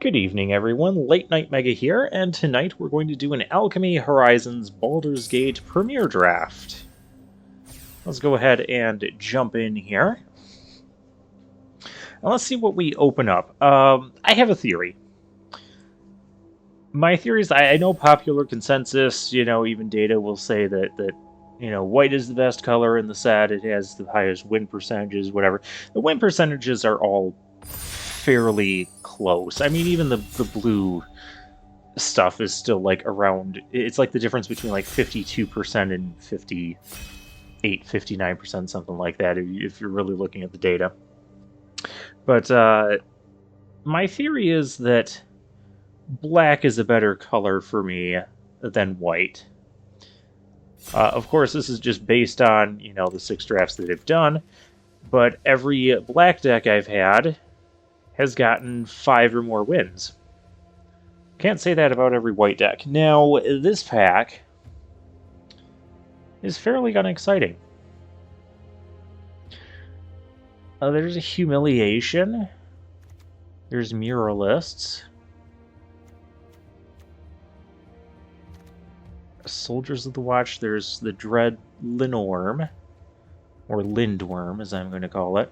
Good evening, everyone. Late Night Mega here, and tonight we're going to do an Alchemy Horizons Baldur's Gate Premiere Draft. Let's go ahead and jump in here. And let's see what we open up. I have a theory. My theory is, I know popular consensus, even data will say that white is the best color in the set, it has the highest win percentages, whatever. The win percentages are all fairly close. I mean, even the blue stuff is still like around, it's like the difference between like 52% and 59%, something like that, if you're really looking at the data. But my theory is that black is a better color for me than white. Of course, this is just based on, the 6 drafts that I've done, but every black deck I've had has gotten 5 or more wins. Can't say that about every white deck. Now, this pack is fairly unexciting. There's a Humiliation. There's Muralists. Soldiers of the Watch. There's the Dread Lindworm. Or Lindworm, as I'm going to call it.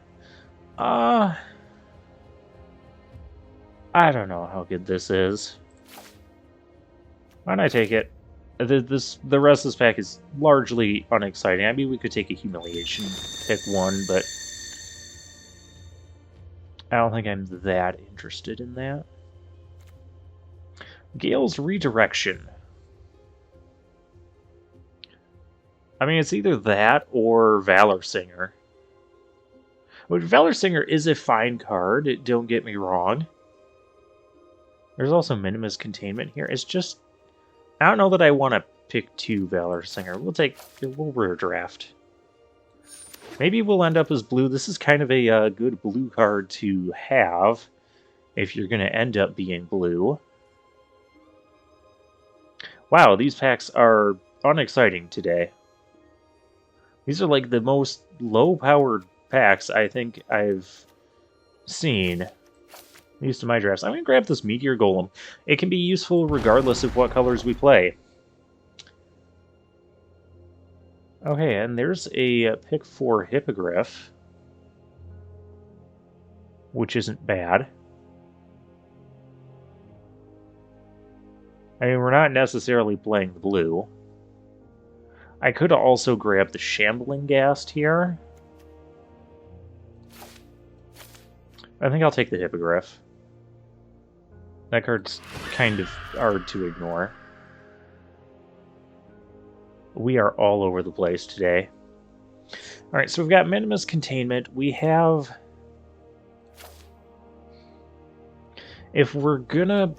I don't know how good this is. Why don't I take it? The rest of this pack is largely unexciting. I mean, we could take a Humiliation, pick one, but I don't think I'm that interested in that. Gale's Redirection. I mean, it's either that or Valor Singer. But Valor Singer is a fine card, don't get me wrong. There's also Minima's Containment here. It's just, I don't know that I want to pick 2 Valor Singer. We'll rear draft. Maybe we'll end up as blue. This is kind of a good blue card to have if you're going to end up being blue. Wow, these packs are unexciting today. These are like the most low-powered packs I think I've seen. Used to my drafts. I'm going to grab this Meteor Golem. It can be useful regardless of what colors we play. Okay, and there's a pick 4 Hippogriff, which isn't bad. I mean, we're not necessarily playing the blue. I could also grab the Shambling Ghast here. I think I'll take the Hippogriff. That card's kind of hard to ignore. We are all over the place today. Alright, so we've got Minima's Containment. We have... If we're gonna...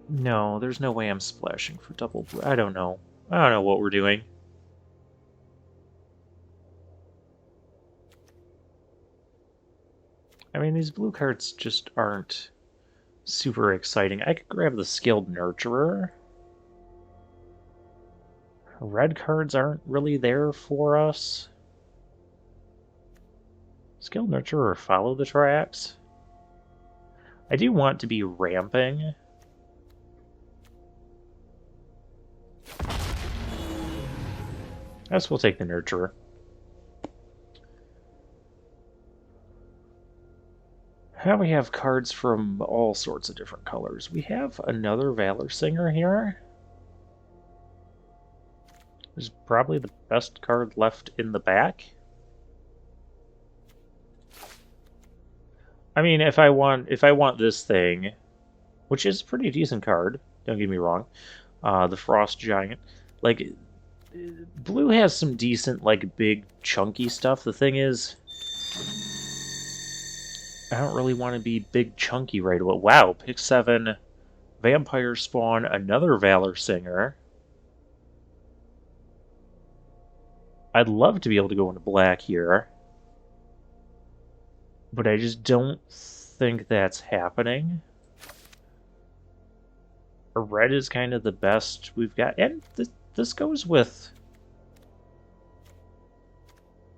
No, there's no way I'm splashing for double blue. I don't know. I don't know what we're doing. I mean, these blue cards just aren't super exciting. I could grab the Skilled Nurturer. Red cards aren't really there for us. Skilled Nurturer, Follow the Tracks. I do want to be ramping. I guess we'll take the Nurturer. Now we have cards from all sorts of different colors. We have another Valor Singer here. This is probably the best card left in the back. I mean, if I want this thing, which is a pretty decent card, don't get me wrong, the Frost Giant, like, blue has some decent, like, big, chunky stuff. The thing is, I don't really want to be big, chunky right away. Wow, pick 7, Vampire Spawn, another Valor Singer. I'd love to be able to go into black here, but I just don't think that's happening. Red is kind of the best we've got, and this goes with...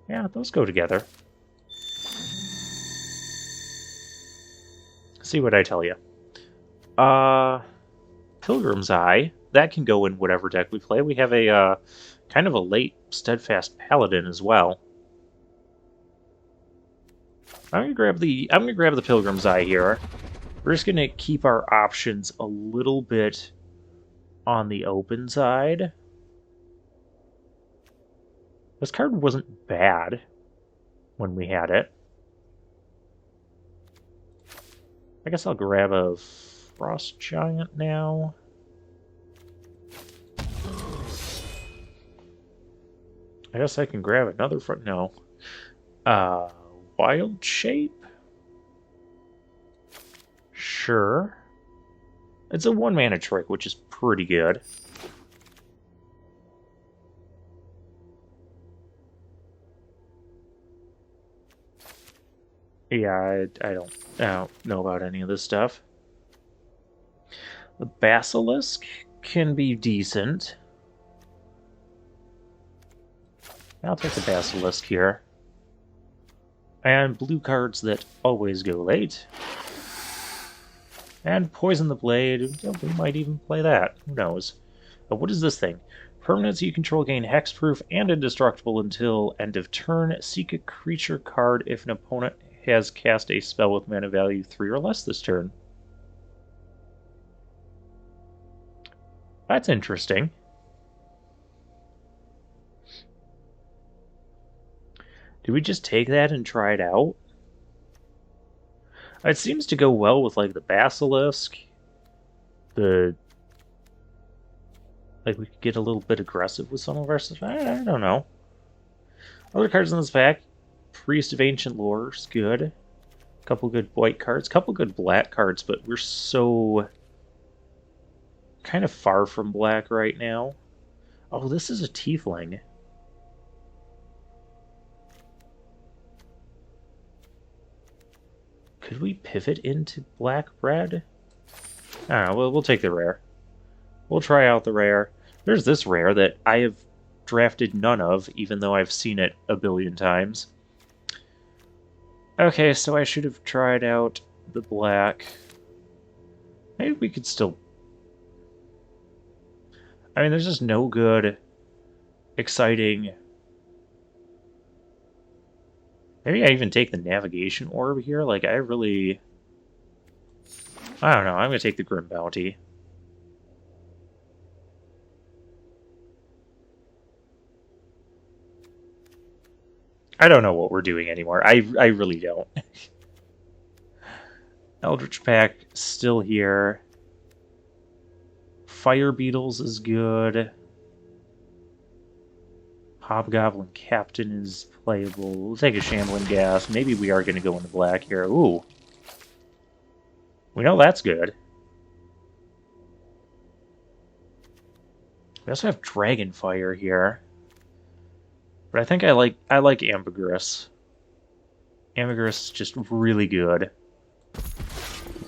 Yeah, those go together. See what I tell you. Pilgrim's Eye. That can go in whatever deck we play. We have a kind of a late Steadfast Paladin as well. I'm gonna grab the Pilgrim's Eye here. We're just gonna keep our options a little bit on the open side. This card wasn't bad when we had it. I guess I'll grab a Frost Giant now. I guess I can grab another front. No. Wild Shape? Sure. It's a 1-mana trick, which is pretty good. Yeah, I don't know about any of this stuff. The Basilisk can be decent. I'll take the Basilisk here. And blue cards that always go late. And Poison the Blade. We might even play that. Who knows? But what is this thing? Permanents you control gain hexproof and indestructible until end of turn. Seek a creature card if an opponent has cast a spell with mana value 3 or less this turn. That's interesting. Do we just take that and try it out? It seems to go well with, like, the Basilisk. Like, we could get a little bit aggressive with some of our stuff. I don't know. Other cards in this pack. Priest of Ancient Lore is good. Couple good white cards. Couple good black cards, but we're so kind of far from black right now. Oh, this is a Tiefling. Could we pivot into black red? I don't know. We'll take the rare. We'll try out the rare. There's this rare that I have drafted none of, even though I've seen it a billion times. Okay, so I should have tried out the black. Maybe we could still... I mean, there's just no good, exciting... Maybe I even take the Navigation Orb here. Like, I don't know. I'm going to take the Grim Bounty. I don't know what we're doing anymore. I really don't. Eldritch Pack still here. Fire Beetles is good. Hobgoblin Captain is playable. We'll take a Shambling Gas. Maybe we are going to go into black here. Ooh. We know that's good. We also have Dragonfire here. But I think I like Ambergris. Ambergris is just really good.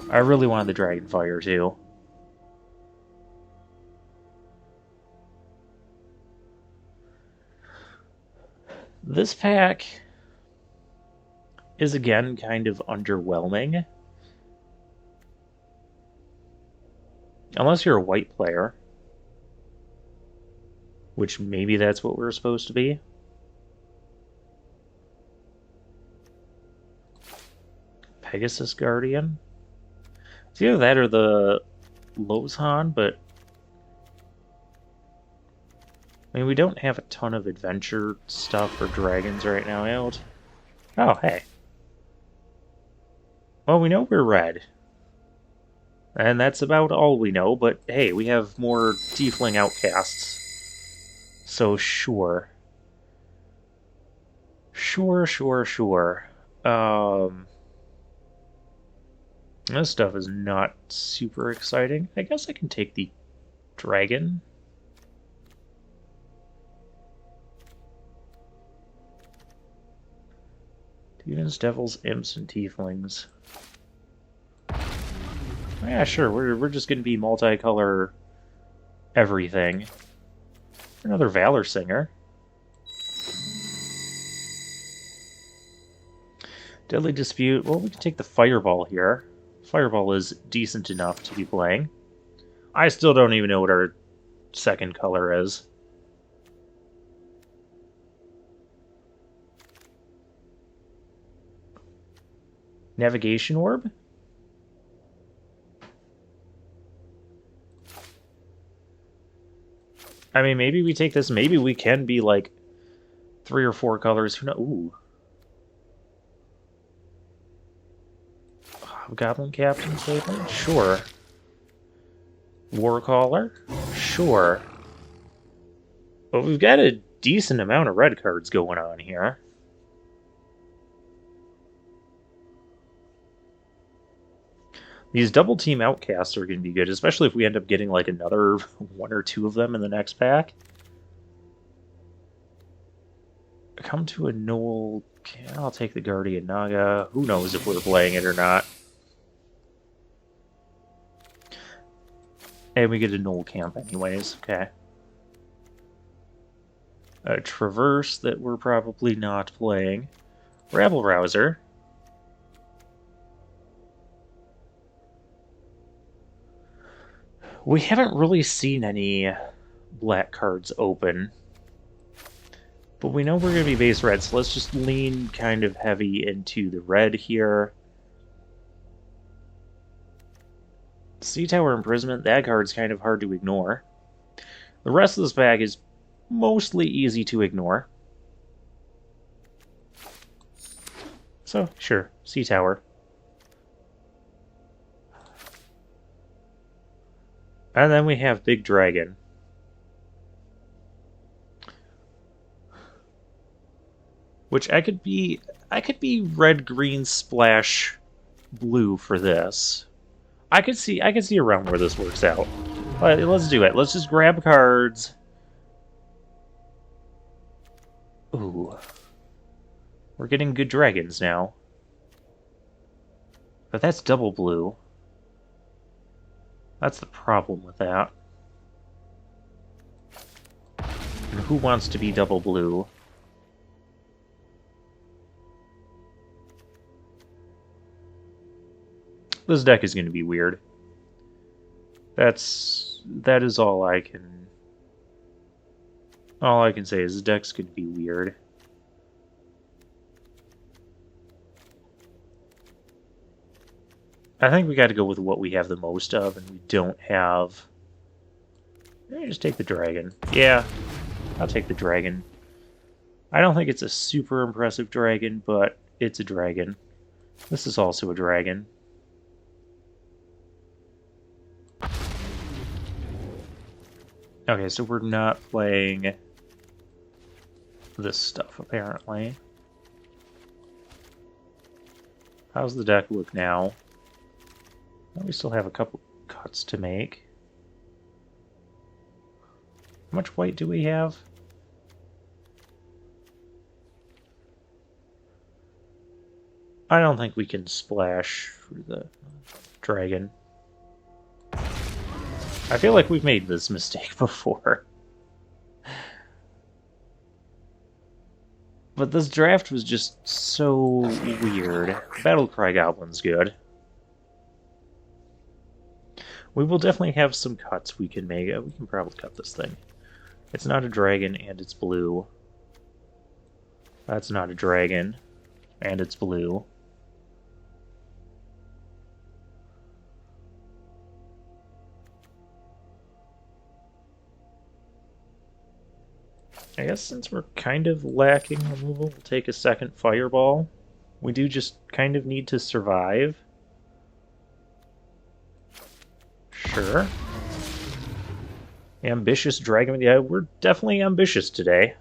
I really wanted the Dragonfire too. This pack is again kind of underwhelming. Unless you're a white player. Which maybe that's what we're supposed to be. Pegasus Guardian. It's either that or the Lozhan, but I mean, we don't have a ton of adventure stuff for dragons right now, out. Oh, hey. Well, we know we're red. And that's about all we know, but hey, we have more Tiefling outcasts. So sure. Sure. This stuff is not super exciting. I guess I can take the dragon. Demons, devils, imps, and tieflings. Yeah, sure. We're just gonna be multicolor everything. Another Valor Singer. Deadly Dispute. Well, we can take the Fireball here. Fireball is decent enough to be playing. I still don't even know what our second color is. Navigation orb? I mean, maybe we take this. Maybe we can be like 3 or 4 colors. Who knows? Ooh. Goblin Captain statement? Sure. Warcaller? Sure. But we've got a decent amount of red cards going on here. These double team outcasts are going to be good, especially if we end up getting like another 1 or 2 of them in the next pack. Come to a Knoll. I'll take the Guardian Naga. Who knows if we're playing it or not. And we get a Knoll camp anyways. Okay. A Traverse that we're probably not playing. Rabble Rouser. We haven't really seen any black cards open. But we know we're going to be base red, so let's just lean kind of heavy into the red here. Sea Tower Imprisonment, that card's kind of hard to ignore. The rest of this pack is mostly easy to ignore. So, sure, Sea Tower. And then we have Big Dragon. Which I could be red, green, splash, blue for this. I could see around where this works out. But let's do it. Let's just grab cards. Ooh. We're getting good dragons now. But that's double blue. That's the problem with that. And who wants to be double blue? This deck is going to be weird. That is all I can say is this deck's going to be weird. I think we got to go with what we have the most of, and we don't have. Just take the dragon. Yeah, I'll take the dragon. I don't think it's a super impressive dragon, but it's a dragon. This is also a dragon. Okay, so we're not playing this stuff, apparently. How's the deck look now? Well, we still have a couple cuts to make. How much white do we have? I don't think we can splash for the dragon. I feel like we've made this mistake before. But this draft was just so weird. Battlecry Goblin's good. We will definitely have some cuts we can make. We can probably cut this thing. It's not a dragon, and it's blue. That's not a dragon, and it's blue. I guess since we're kind of lacking removal, we'll take a second fireball. We do just kind of need to survive. Sure. Ambitious dragon. Yeah, we're definitely ambitious today.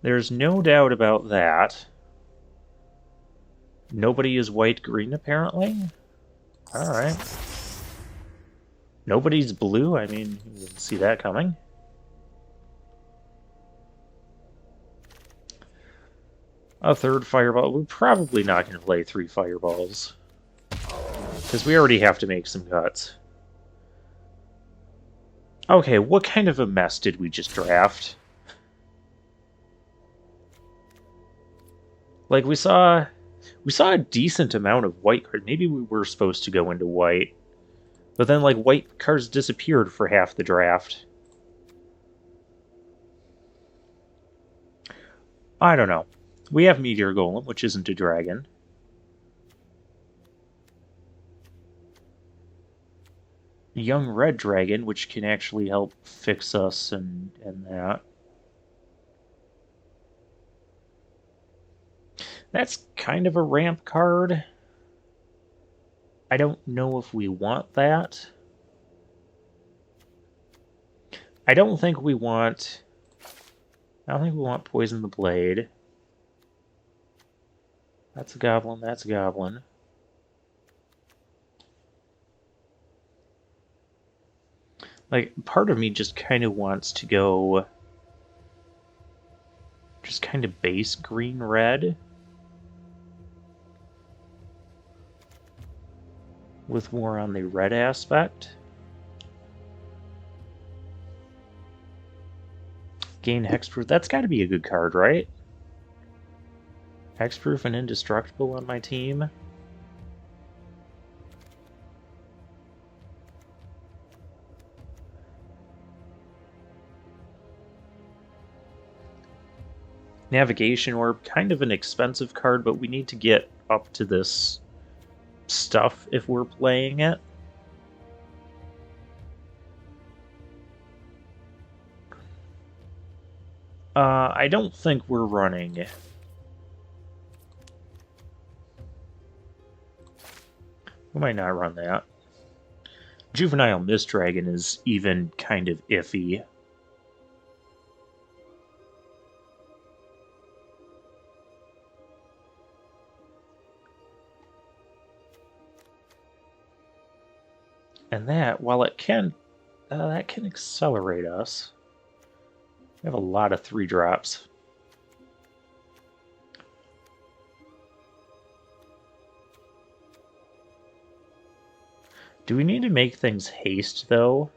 There's no doubt about that. Nobody is white-green, apparently. Alright. Nobody's blue. I mean, you didn't see that coming. A third fireball. We're probably not going to play 3 fireballs. Because we already have to make some cuts. Okay, what kind of a mess did we just draft? Like, we saw We saw a decent amount of white cards. Maybe we were supposed to go into white. But then, like, white cards disappeared for half the draft. I don't know. We have Meteor Golem, which isn't a dragon. Young Red Dragon, which can actually help fix us and that. That's kind of a ramp card. I don't know if we want that. I don't think we want Poison the Blade. That's a goblin, that's a goblin. Like, part of me just kind of wants to go just kind of base green-red with more on the red aspect. Gain Hexproof. That's got to be a good card, right? Hexproof and Indestructible on my team. Navigation Orb, kind of an expensive card, but we need to get up to this stuff if we're playing it. I don't think we're running. We might not run that. Juvenile Mist Dragon is even kind of iffy. And that, while it can, that can accelerate us. We have a lot of 3-drops. Do we need to make things haste, though?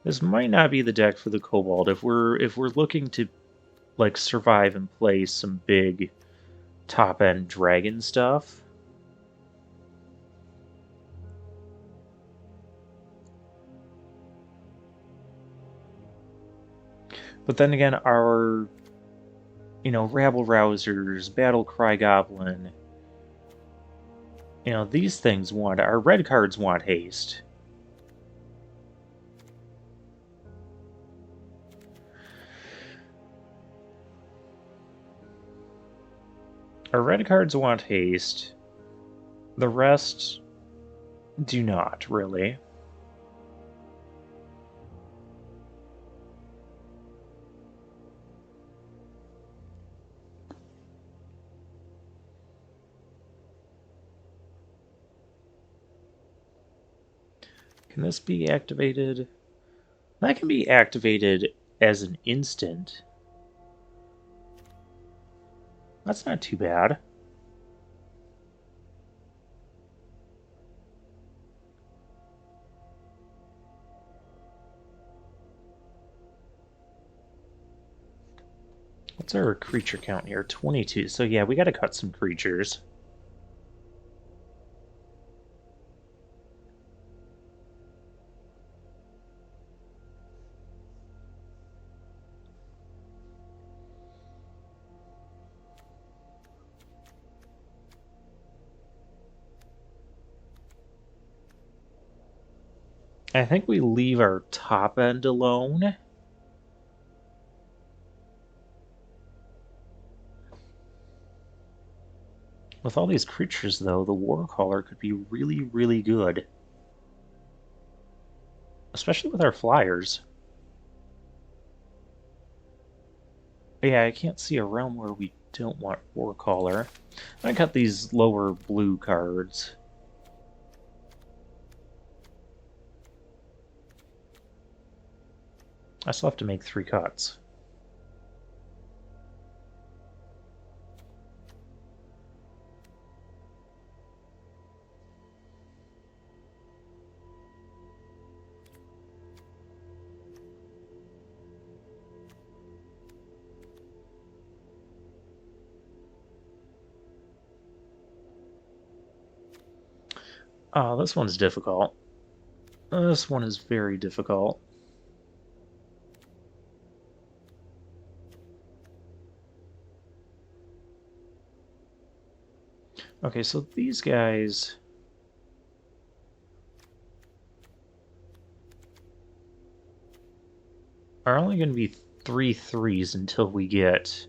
This might not be the deck for the Kobold if we're looking to like survive and play some big top-end dragon stuff. But then again, our, Rabble Rousers, Battle Cry Goblin, these things want, our red cards want haste. Our red cards want haste. The rest do not, really. Can this be activated? That can be activated as an instant. That's not too bad. What's our creature count here? 22. So yeah, we gotta cut some creatures. I think we leave our top end alone. With all these creatures, though, the Warcaller could be really, really good. Especially with our flyers. But yeah, I can't see a realm where we don't want Warcaller. I cut these lower blue cards. I still have to make 3 cuts. Oh, this one's difficult. This one is very difficult. Okay, so these guys... are only going to be 3 3s until we get...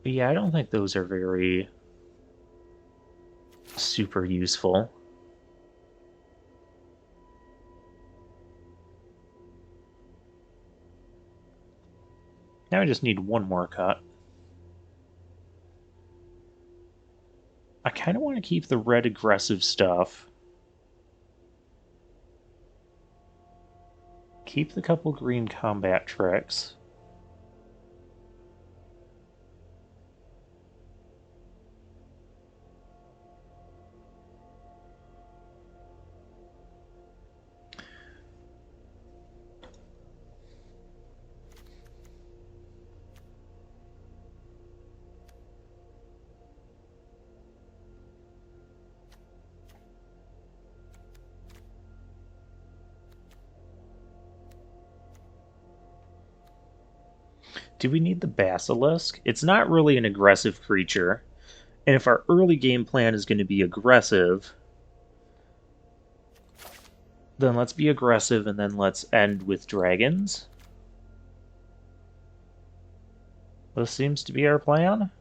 Yeah, I don't think those are very... super useful. Now I just need one more cut. I kind of want to keep the red aggressive stuff. Keep the couple green combat tricks. Do we need the Basilisk? It's not really an aggressive creature. And if our early game plan is going to be aggressive, then let's be aggressive and then let's end with dragons. This seems to be our plan.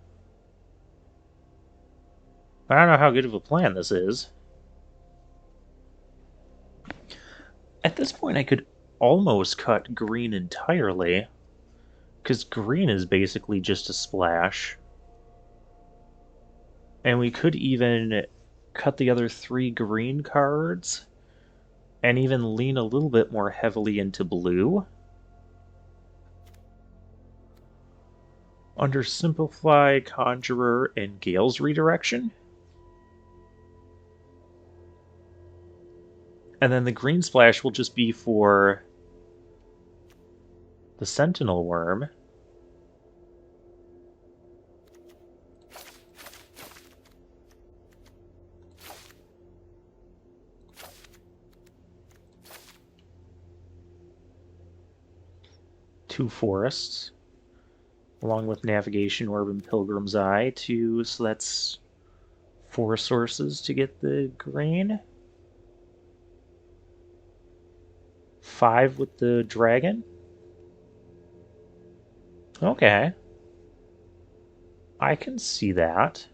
I don't know how good of a plan this is. At this point, I could almost cut green entirely, because green is basically just a splash. And we could even cut the other 3 green cards and even lean a little bit more heavily into blue. Under Simplify, Conjurer, and Gale's Redirection. And then the green splash will just be for the Sentinel Worm. Two forests, along with Navigation Orb and Pilgrim's Eye, so that's 4 sources to get the green. 5 with the dragon. Okay. I can see that.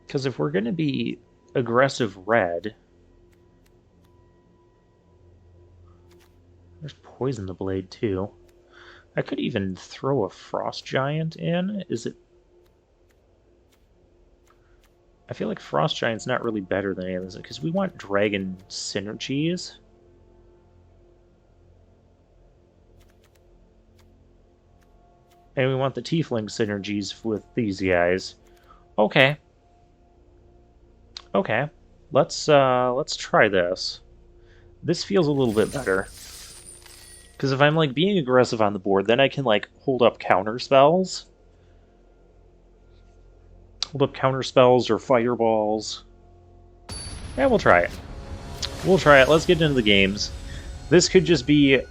Because if we're going to be aggressive red... There's Poison the Blade, too. I could even throw a Frost Giant in. Is it... I feel like Frost Giant's not really better than any of this, because we want dragon synergies. And we want the Tiefling synergies with these guys. Okay. Okay. Let's try this. This feels a little bit better. Because if I'm, like, being aggressive on the board, then I can, like, hold up counter spells. Hold up counter spells or fireballs. Yeah, we'll try it. We'll try it. Let's get into the games. This could just be...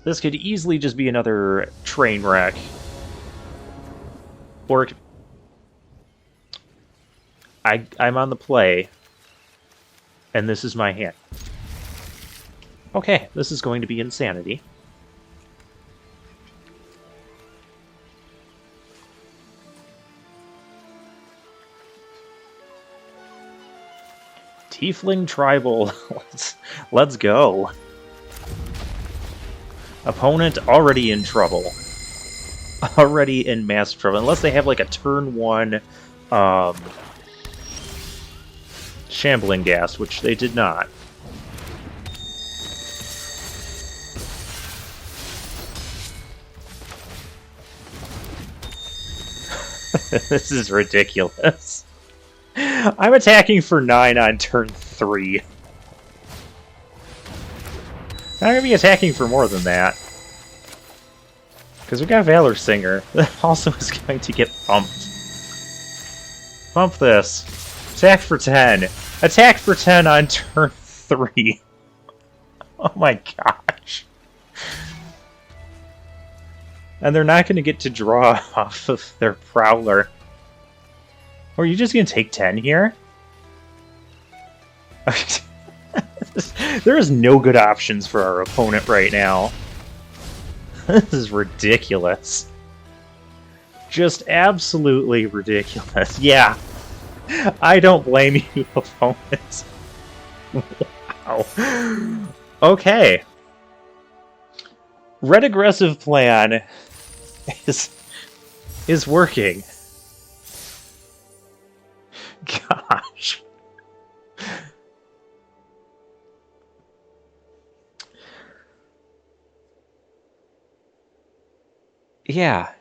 This could easily just be another train wreck. Or... I'm on the play. And this is my hand. Okay, this is going to be insanity. Tiefling Tribal. Let's go. Opponent already in trouble. Already in massive trouble. Unless they have like a turn 1 Shambling Gas, which they did not. This is ridiculous. I'm attacking for 9 on turn 3. I'm going to be attacking for more than that. Because we got Valor Singer that also is going to get bumped. Bump this. Attack for 10. Attack for 10 on turn 3. Oh my gosh. And they're not going to get to draw off of their Prowler. Or are you just going to take 10 here? There is no good options for our opponent right now. This is ridiculous. Just absolutely ridiculous. Yeah. I don't blame you, opponents. Wow. Okay. Red aggressive plan is working. Gosh. Yeah.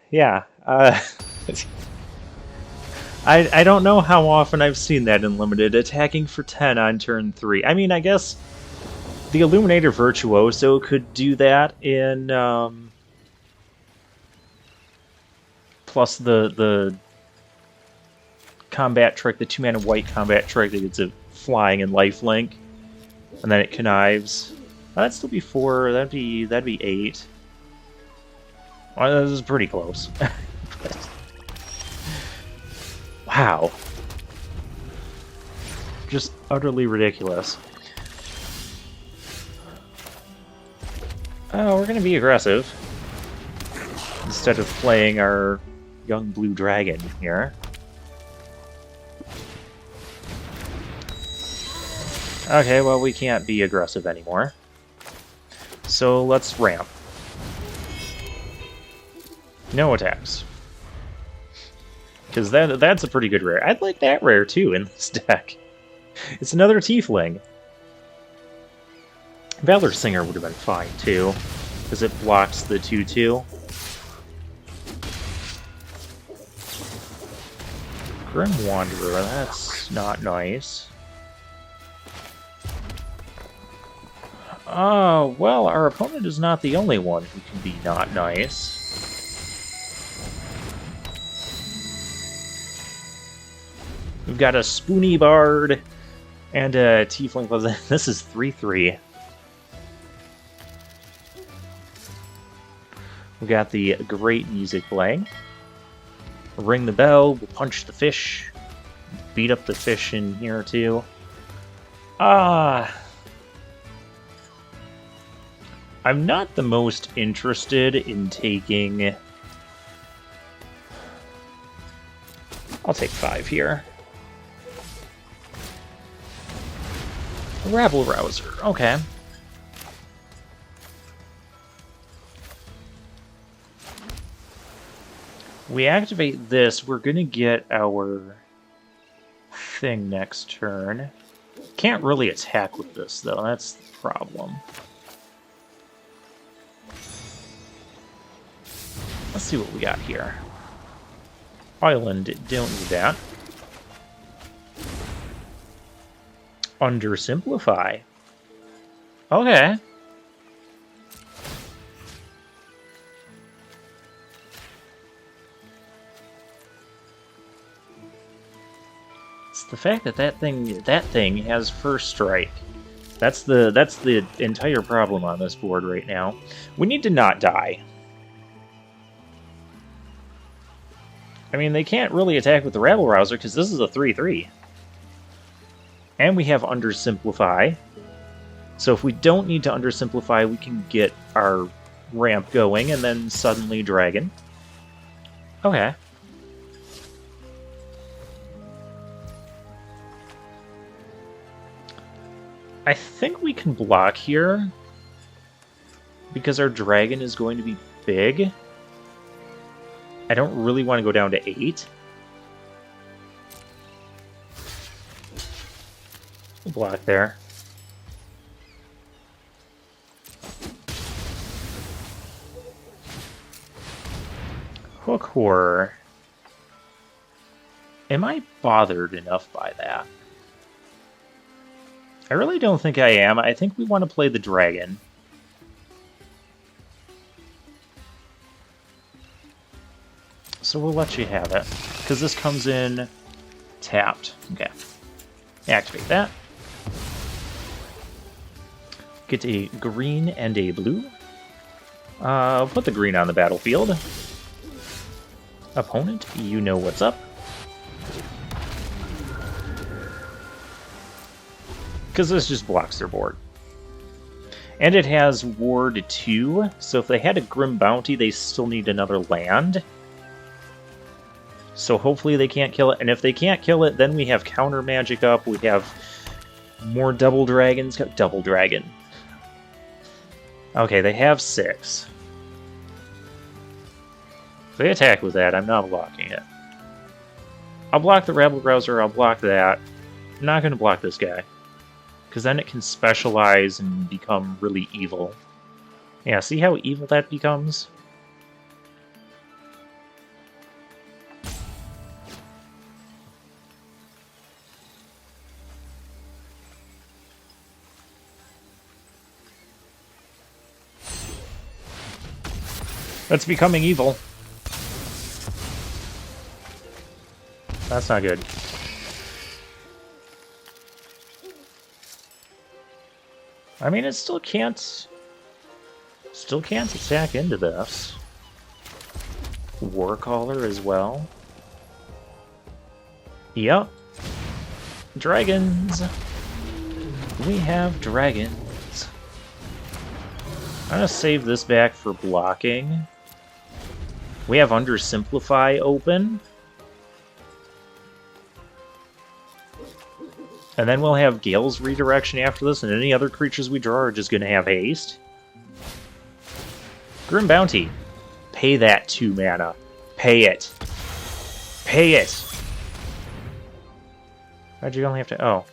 I don't know how often I've seen that in Limited, attacking for 10 on turn 3. I mean, I guess the Illuminator Virtuoso could do that in, plus the combat trick, the 2-mana white combat trick that gets it flying and lifelink, and then it connives. That'd still be 4, that'd be 8. Well, this is pretty close. Wow. Just utterly ridiculous. Oh, we're gonna be aggressive. Instead of playing our young blue dragon here. Okay, well, we can't be aggressive anymore. So let's ramp. No attacks. Because that's a pretty good rare. I'd like that rare, too, in this deck. It's another Tiefling. Valor Singer would have been fine, too. Because it blocks the 2/2. Grim Wanderer, that's not nice. Oh, well, our opponent is not the only one who can be not nice. We've got a Spoony Bard and a Tiefling. This is 3/3. We got the great music playing. Ring the bell, we'll punch the fish. Beat up the fish in here too. I'm not the most interested in taking... I'll take 5 here. Rabble Rouser, okay. We activate this, we're gonna get our thing next turn. Can't really attack with this, though, that's the problem. Let's see what we got here. Island, don't need that. Undersimplify. Okay. It's the fact that that thing has first strike. That's the entire problem on this board right now. We need to not die. I mean, they can't really attack with the Rabble Rouser because this is a 3/3. And we have Undersimplify. So if we don't need to Undersimplify, we can get our ramp going and then suddenly Dragon. Okay. I think we can block here because our Dragon is going to be big. I don't really want to go down to 8. Block there. Hook Horror. Am I bothered enough by that? I really don't think I am. I think we want to play the Dragon. so we'll let you have it. Because this comes in tapped. Okay. Activate that. Get a green and a blue. Put the green on the battlefield. Opponent, you know what's up. Because this just blocks their board. And it has Ward 2, so if they had a Grim Bounty, they still need another land. So hopefully they can't kill it. And if they can't kill it, then we have counter magic up. We have more double dragons. Double dragon. Okay, they have 6. If they attack with that, I'm not blocking it. I'll block the Rabble Rouser, I'll block that. I'm not going to block this guy. Because then it can specialize and become really evil. Yeah, see how evil that becomes? That's becoming evil. That's not good. I mean, it still can't attack into this. Warcaller as well. Yep. Dragons. We have dragons. I'm gonna save this back for blocking. We have Undersimplify open. And then we'll have Gale's Redirection after this, and any other creatures we draw are just going to have haste. Grim Bounty. Pay that 2 mana. Pay it. Pay it! Why'd you only have to... Oh.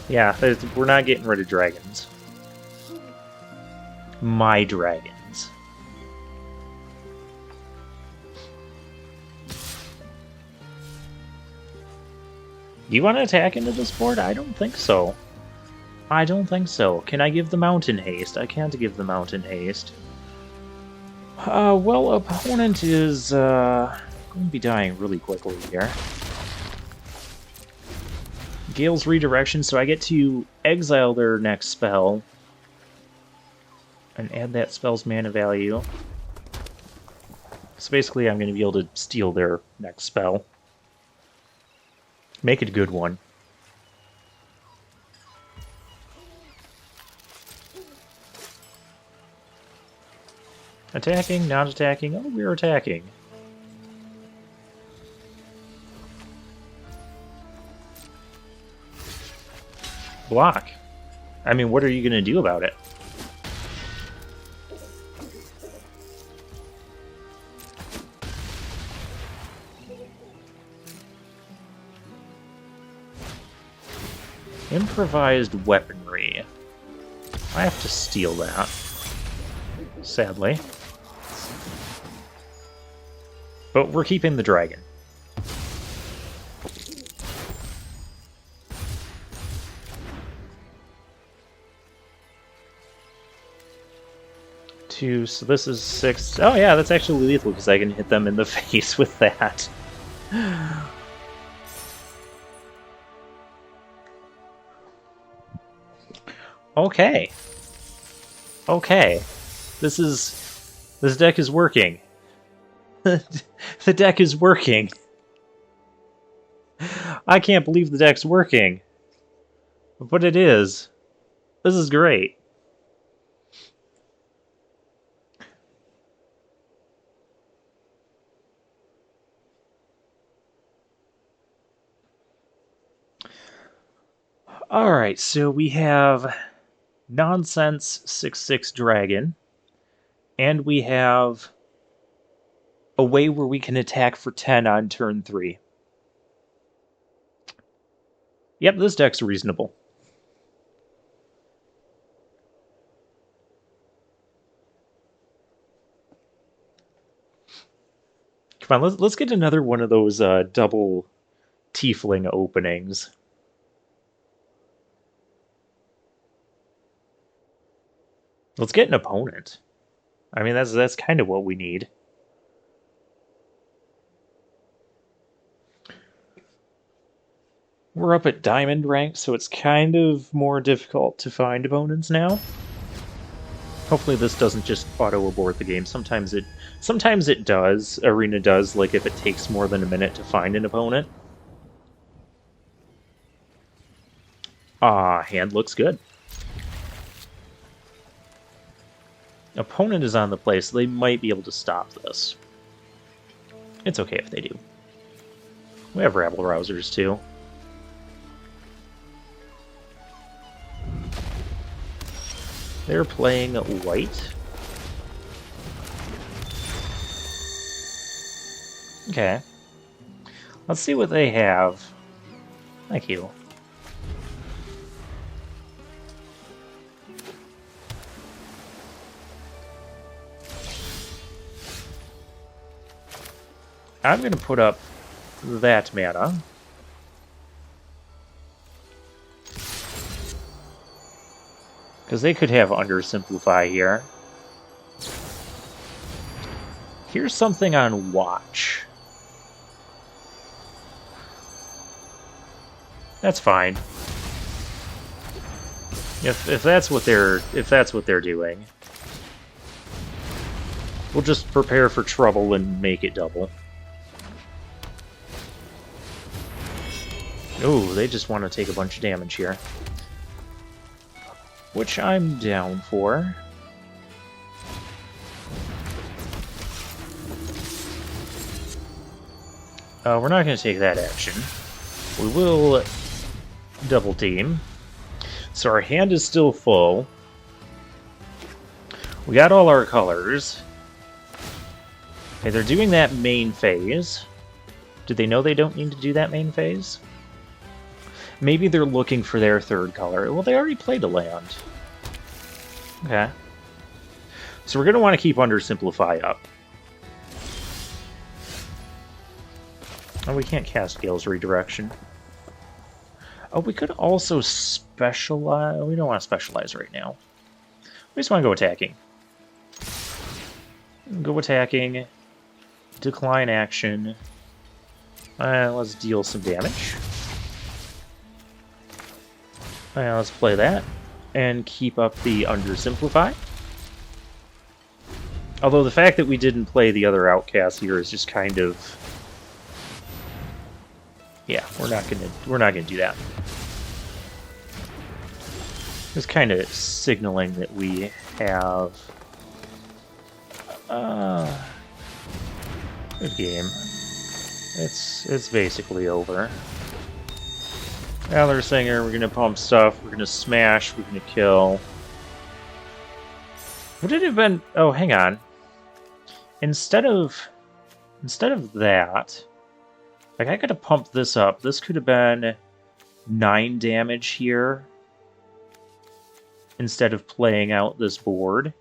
Yeah, we're not getting rid of dragons. My dragons. Do you want to attack into this board? I don't think so. I don't think so. Can I give the Mountain Haste? I can't give the Mountain Haste. Well, opponent is going to be dying really quickly here. Gale's Redirection, so I get to exile their next spell. And add that spell's mana value. So basically I'm going to be able to steal their next spell. Make it a good one. Attacking, not attacking. Oh, we're attacking. Block. I mean, what are you going to do about it? Improvised weaponry. I have to steal that. Sadly. But we're keeping the dragon. Two, so this is 6. Oh yeah, that's actually lethal because I can hit them in the face with that. Okay. Okay. This deck is working. The deck is working. I can't believe the deck's working. But it is. This is great. Alright, so we have Nonsense 6/6 Dragon, and we have a way where we can attack for 10 on turn 3. Yep, this deck's reasonable. Come on, let's get another one of those double tiefling openings. Let's get an opponent. I mean, that's kind of what we need. We're up at diamond rank, so it's kind of more difficult to find opponents now. Hopefully this doesn't just auto-abort the game. Sometimes it does. Arena does, like if it takes more than a minute to find an opponent. Hand looks good. Opponent is on the play, so they might be able to stop this. It's okay if they do. We have rabble rousers too. They're playing white. Okay. Let's see what they have. Thank you. I'm going to put up that mana. Because they could have undersimplify here. Here's something on watch. That's fine. If that's what they're doing, we'll just prepare for trouble and make it double. Oh, they just want to take a bunch of damage here. Which I'm down for. We're not going to take that action. We will double team. So our hand is still full. We got all our colors. Okay, they're doing that main phase. Do they know they don't need to do that main phase? Maybe they're looking for their third color. Well, they already played a land. Okay. So we're going to want to keep Undersimplify up. Oh, we can't cast Gale's Redirection. Oh, we could also specialize. We don't want to specialize right now. We just want to go attacking. Go attacking. Decline action. Let's deal some damage. Let's play that. And keep up the Undersimplify. Although the fact that we didn't play the other outcast here is just kind of... Yeah, we're not gonna do that. It's kind of signaling that we have good game. It's basically over. Valor Singer, we're gonna pump stuff, we're gonna smash, we're gonna kill. Would it have been... Oh, hang on. Instead of that, like I could have pumped this up. This could have been 9 damage here instead of playing out this board.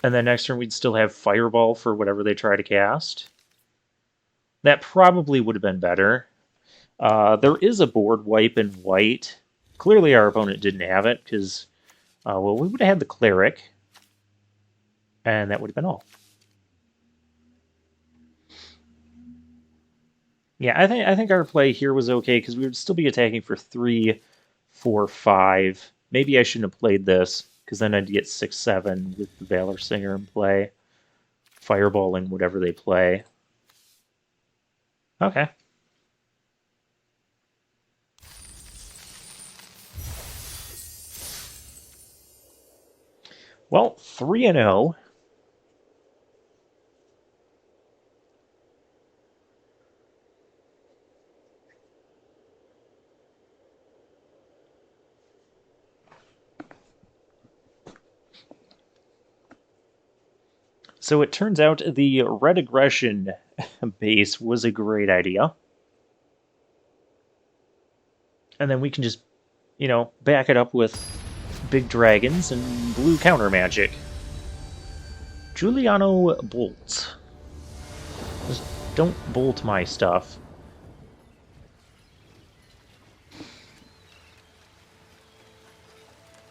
And then next turn we'd still have Fireball for whatever they try to cast. That probably would have been better. There is a board wipe in white. Clearly our opponent didn't have it, because, well, we would have had the Cleric, and that would have been all. Yeah, I think our play here was okay, because we would still be attacking for 3, 4, 5. Maybe I shouldn't have played this, because then I'd get 6, 7 with the Valor Singer in play. Fireballing whatever they play. Okay. Well, 3-0. So it turns out the Red Aggression base was a great idea. And then we can just, you know, back it up with big dragons and blue counter magic. Giuliano bolts. Just don't bolt my stuff.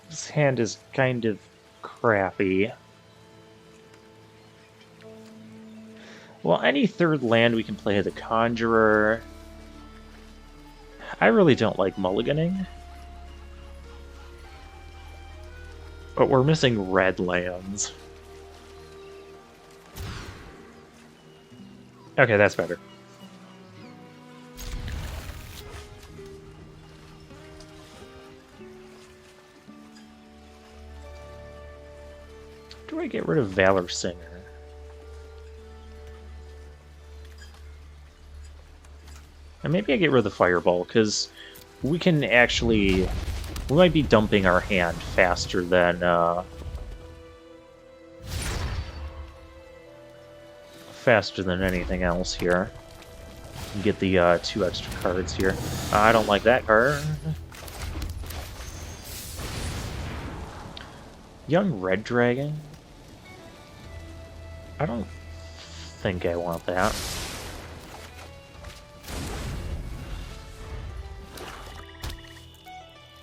This hand is kind of crappy. Well, any third land we can play the Conjurer. I really don't like mulliganing. But we're missing red lands. Okay, that's better. Do I get rid of Valor Singer? And maybe I get rid of the Fireball, because we can actually... We might be dumping our hand faster than... faster than anything else here. Get the 2 extra cards here. I don't like that card. Young Red Dragon? I don't think I want that.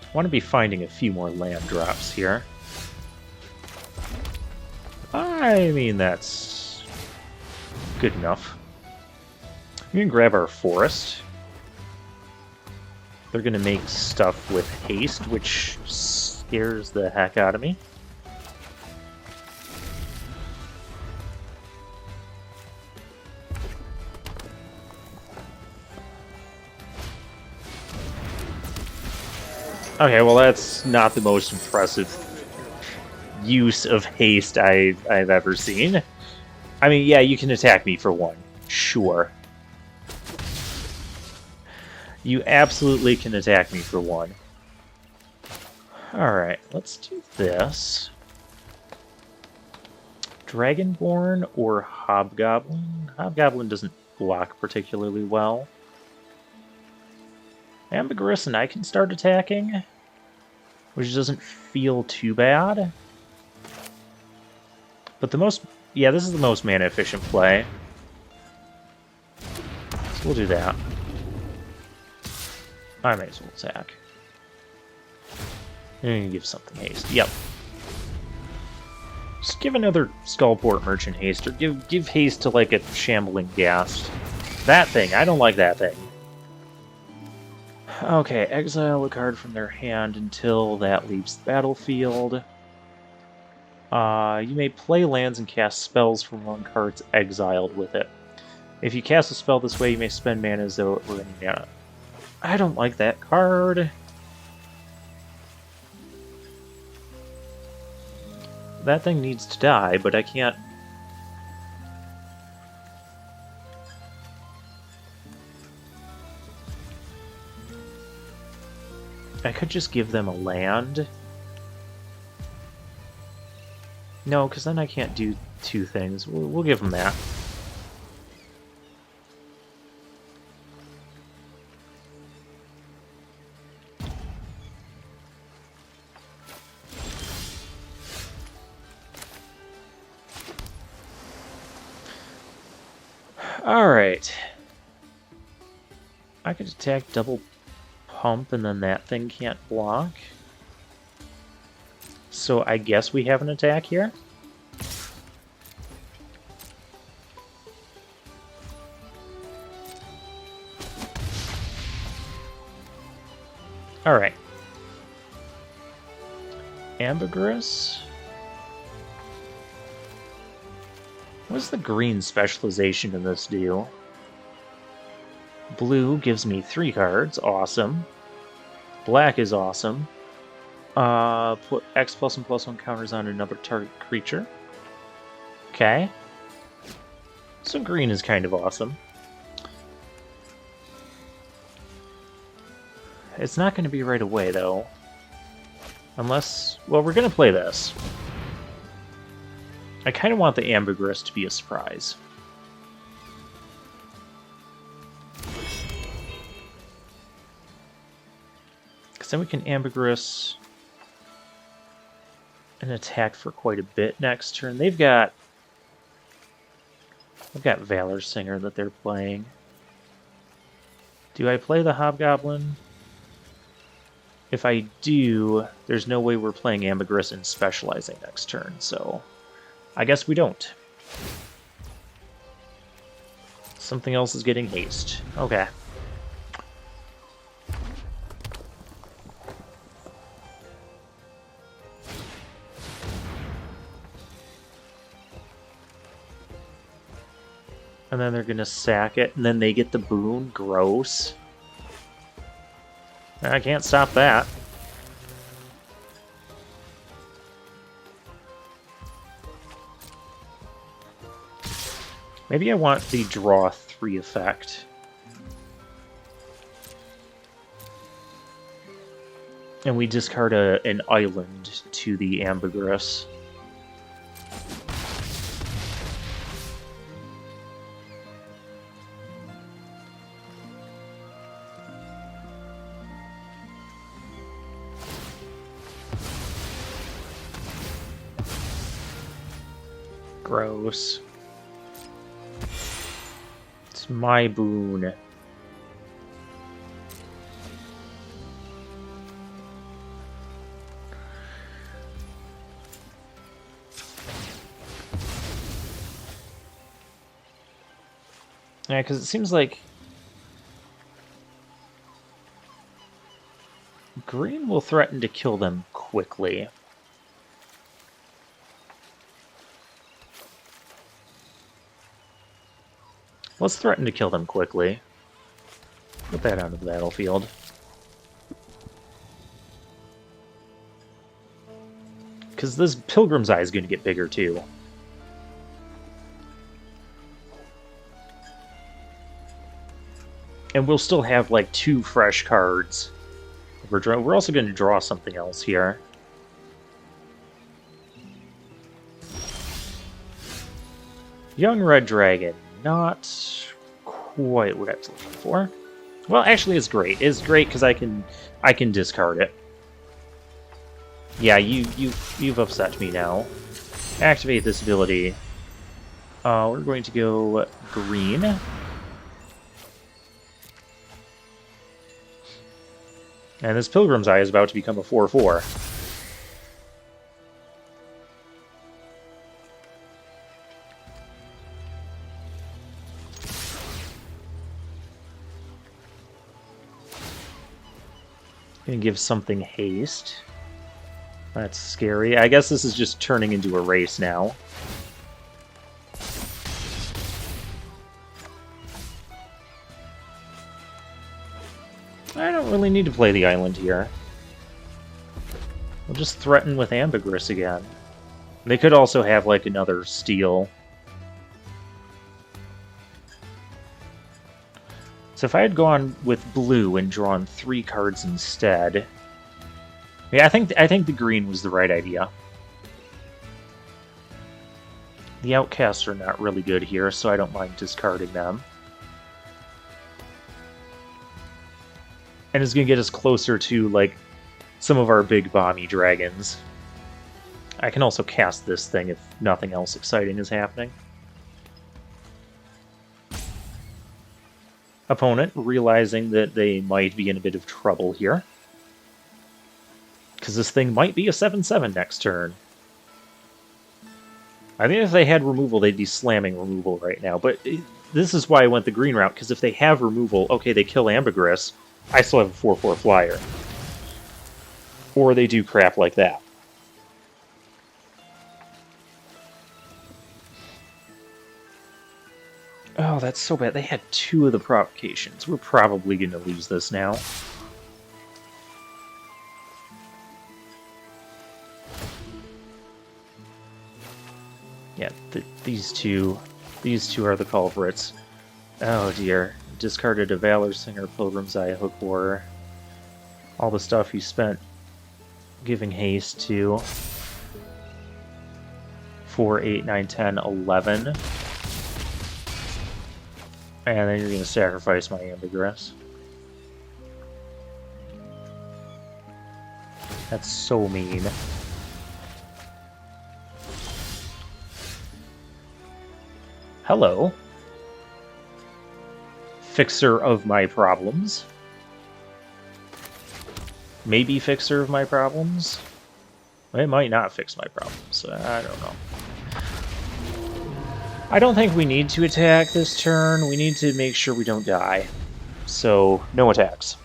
I want to be finding a few more land drops here. I mean, that's good enough. We can grab our forest. They're going to make stuff with haste, which scares the heck out of me. Okay, well that's not the most impressive use of haste I've ever seen. I mean, yeah, you can attack me for 1. Sure. You absolutely can attack me for 1. Alright, let's do this. Dragonborn or Hobgoblin? Hobgoblin doesn't block particularly well. Ambergris and I can start attacking, which doesn't feel too bad. But the most... Yeah, this is the most mana-efficient play. So we'll do that. I may as well attack. And give something haste. Yep. Just give another Skullport Merchant haste, or give haste to, like, a Shambling Ghast. That thing. I don't like that thing. Okay, exile a card from their hand until that leaves the battlefield. You may play lands and cast spells from one card's exiled with it. If you cast a spell this way, you may spend mana as though it were in mana. I don't like that card. That thing needs to die, but I can't... I could just give them a land. No, because then I can't do 2 things. We'll give them that. Alright. I could attack double pump and then that thing can't block. So I guess we have an attack here. Alright. Ambergris? What's the green specialization in this do? Blue gives me 3 cards. Awesome. Black is awesome. Put X plus and plus 1 counters on another target creature. Okay. So green is kind of awesome. It's not going to be right away, though. Unless... Well, we're going to play this. I kind of want the Ambergris to be a surprise. Because then we can Ambergris and attack for quite a bit next turn. They've got Valor Singer that they're playing. Do I play the Hobgoblin? If I do, there's no way we're playing Ambergris and specializing next turn, so I guess we don't. Something else is getting haste. Okay. And then they're gonna sack it, and then they get the boon. Gross. I can't stop that. Maybe I want the draw 3 effect. And we discard an island to the Ambergris. Gross. It's my boon. Yeah, because it seems like green will threaten to kill them quickly. Let's threaten to kill them quickly. Put that out of the battlefield. Because this Pilgrim's Eye is going to get bigger too. And we'll still have like 2 fresh cards. We're also going to draw something else here. Young Red Dragon. Not quite what I was looking for. Well, actually, it's great. It's great because I can discard it. Yeah, you've upset me now. Activate this ability. We're going to go green. And this Pilgrim's Eye is about to become a 4/4. Gonna give something haste. That's scary. I guess this is just turning into a race now. I don't really need to play the island here. We'll just threaten with Ambergris again. They could also have like another steal. So if I had gone with blue and drawn 3 cards instead, yeah, I think the green was the right idea. The outcasts are not really good here, so I don't mind discarding them. And it's going to get us closer to like some of our big bomby dragons. I can also cast this thing if nothing else exciting is happening. Opponent realizing that they might be in a bit of trouble here. Because this thing might be a 7/7 next turn. I think if they had removal, they'd be slamming removal right now. But this is why I went the green route, because if they have removal, okay, they kill Ambergris, I still have a 4/4 flyer. Or they do crap like that. Oh, that's so bad. They had 2 of the provocations. We're probably going to lose this now. Yeah, these two are the culprits. Oh dear. Discarded a Valor Singer, Pilgrim's Eye, Hook Borer. All the stuff you spent giving haste to. 4, 8, 9, 10, 11. And then you're going to sacrifice my Ambergris. That's so mean. Hello. Fixer of my problems. Maybe fixer of my problems? It might not fix my problems. I don't know. I don't think we need to attack this turn. We need to make sure we don't die. So, no attacks.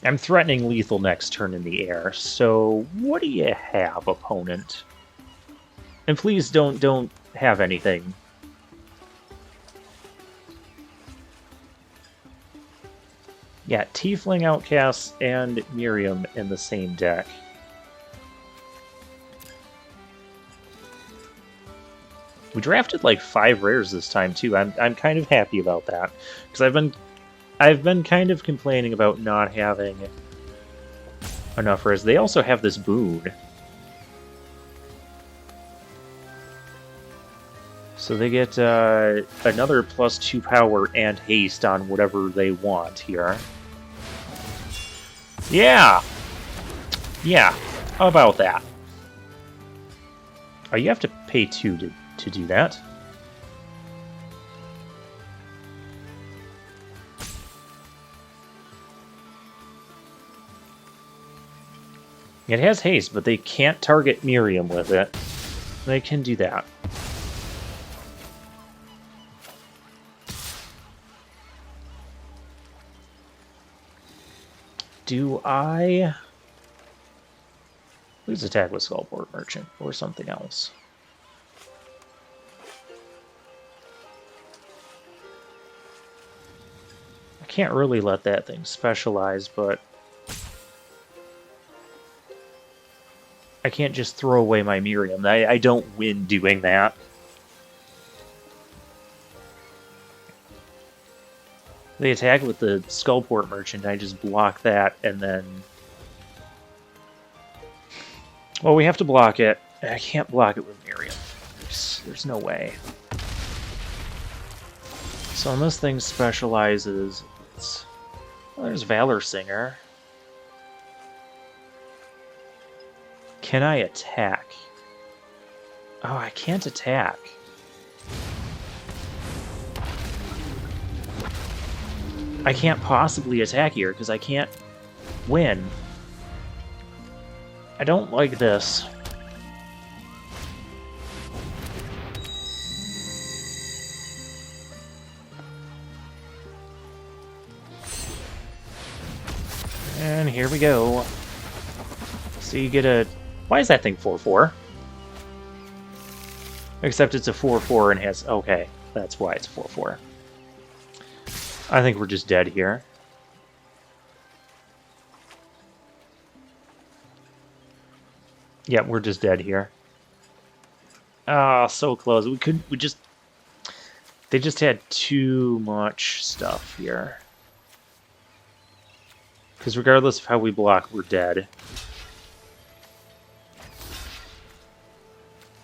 I'm threatening lethal next turn in the air, so what do you have, opponent? And please don't have anything. Yeah, Tiefling Outcast and Miriam in the same deck. We drafted like 5 rares this time too. I'm kind of happy about that because I've been kind of complaining about not having enough rares. They also have this boon. So they get another +2 power and haste on whatever they want here. Yeah! Yeah, how about that? Oh, you have to pay 2 to do that. It has haste, but they can't target Miriam with it. They can do that. Do I lose attack with Skullport Merchant or something else? I can't really let that thing specialize, but I can't just throw away my Miriam. I don't win doing that. They attack with the Skullport Merchant, I just block that, and then... Well, we have to block it. I can't block it with Miriam. There's no way. So when this thing specializes, it's... Well, there's Valor Singer. Can I attack? Oh, I can't attack. I can't possibly attack here because I can't win. I don't like this. And here we go. So you get a... Why is that thing 4/4? Except it's a 4/4 and has... Okay, that's why it's 4/4. I think we're just dead here. Yeah, we're just dead here. Ah, so close. They just had too much stuff here. Because regardless of how we block, we're dead.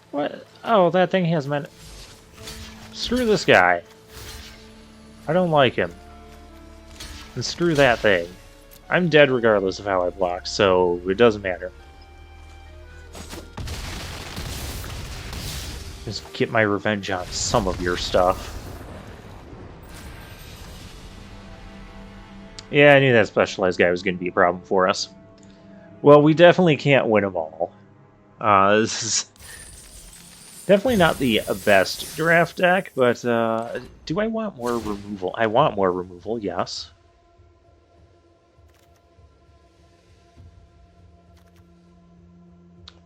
What? Oh, that thing has meant... Screw this guy. I don't like him. And screw that thing. I'm dead regardless of how I block, so it doesn't matter. Just get my revenge on some of your stuff. Yeah, I knew that specialized guy was going to be a problem for us. Well, we definitely can't win them all. This is definitely not the best draft deck, but do I want more removal? I want more removal, yes.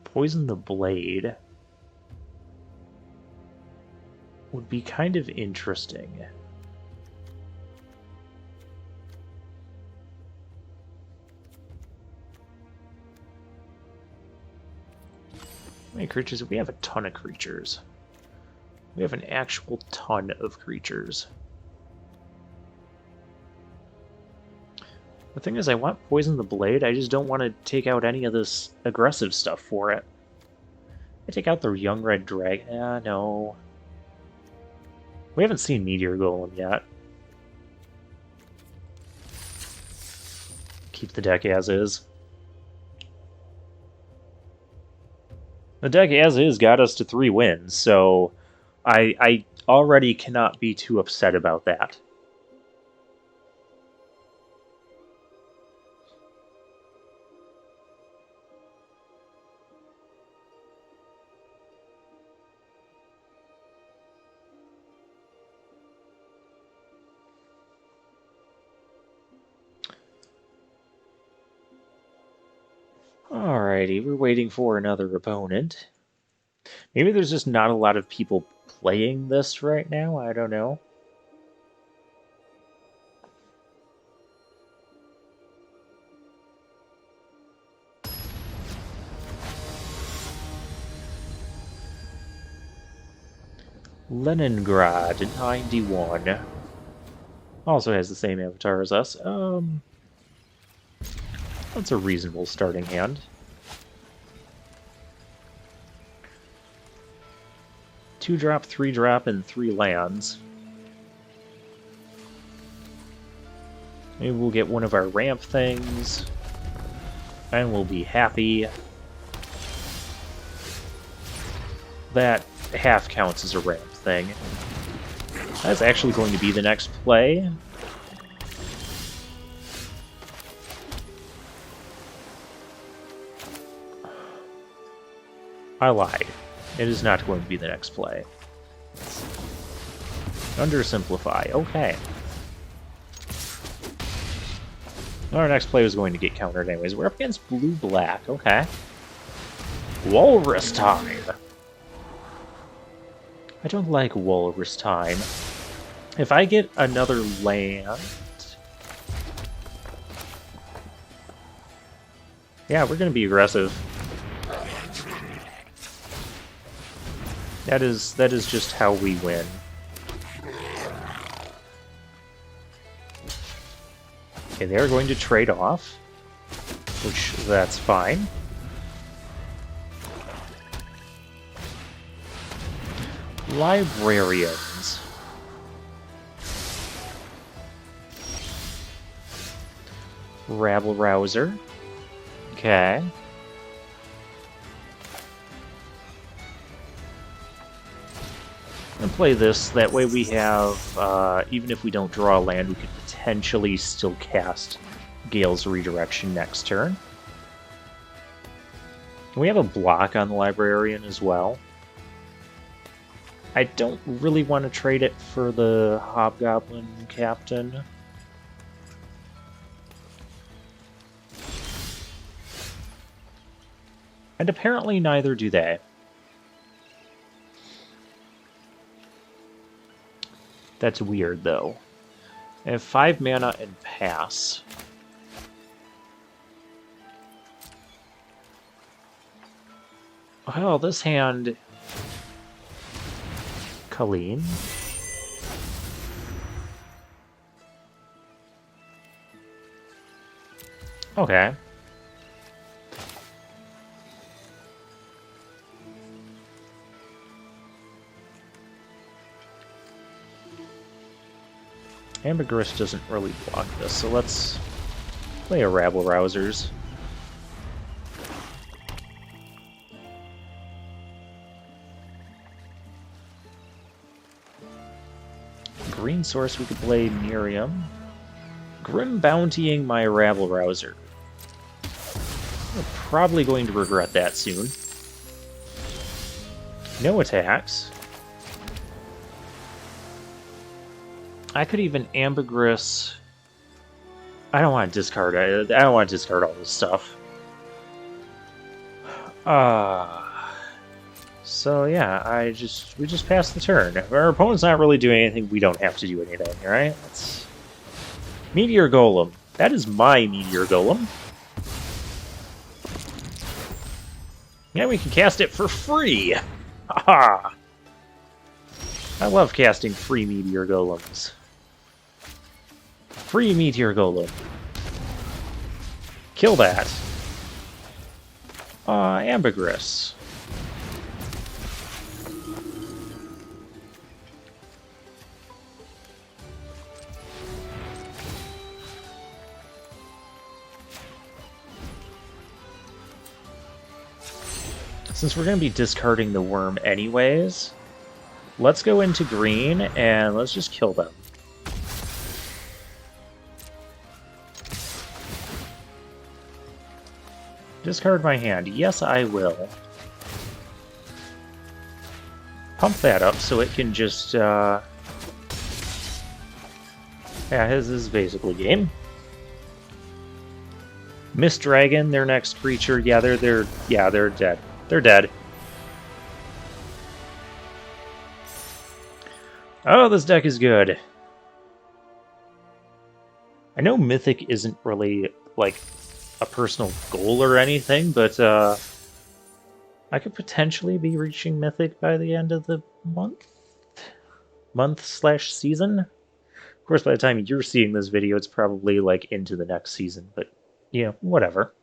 Poison the Blade would be kind of interesting. How many creatures? We have a ton of creatures. We have an actual ton of creatures. The thing is, I want Poison the Blade, I just don't want to take out any of this aggressive stuff for it. I take out the Young Red Dragon. No. We haven't seen Meteor Golem yet. Keep the deck as is. The deck as is got us to 3 wins, so I already cannot be too upset about that. Alrighty, we're waiting for another opponent. Maybe there's just not a lot of people playing this right now, I don't know. Leningrad, 91. Also has the same avatar as us. That's a reasonable starting hand. Two drop, 3-drop, and 3 lands. Maybe we'll get one of our ramp things, and we'll be happy. That half counts as a ramp thing. That's actually going to be the next play. I lied. It is not going to be the next play. Undersimplify. Okay. Our next play was going to get countered anyways. We're up against blue-black. Okay. Walrus time! I don't like walrus time. If I get another land... Yeah, we're going to be aggressive. That is just how we win. Okay, they're going to trade off, which that's fine. Librarians. Rabble-rouser. Okay. And play this, that way we have, even if we don't draw a land, we could potentially still cast Gale's Redirection next turn. We have a block on the Librarian as well. I don't really want to trade it for the Hobgoblin Captain. And apparently neither do they. That's weird, though. I have 5 mana and pass. Well, this hand... Colleen. Okay. Ambergris doesn't really block this, so let's play a Rabble-rousers. Green source, we could play Miriam. Grim Bountying my Rabble-rouser. We're probably going to regret that soon. No attacks. I could even Ambergris. I don't want to discard. I don't want to discard all this stuff. So yeah, we just passed the turn. If our opponent's not really doing anything, we don't have to do anything, right? That's Meteor Golem. That is my Meteor Golem. Yeah, we can cast it for free. Haha. I love casting free Meteor Golems. Free Meteor Golem. Kill that. Ambergris. Since we're going to be discarding the worm anyways, let's go into green and let's just kill them. Discard my hand. Yes, I will. Pump that up so it can just, yeah, his is basically game. Mist Dragon, their next creature. Yeah, they're dead. They're dead. Oh, this deck is good. I know Mythic isn't really, like, a personal goal or anything, but, I could potentially be reaching Mythic by the end of the month? Month/season? Of course, by the time you're seeing this video, it's probably, like, into the next season, but, yeah, whatever.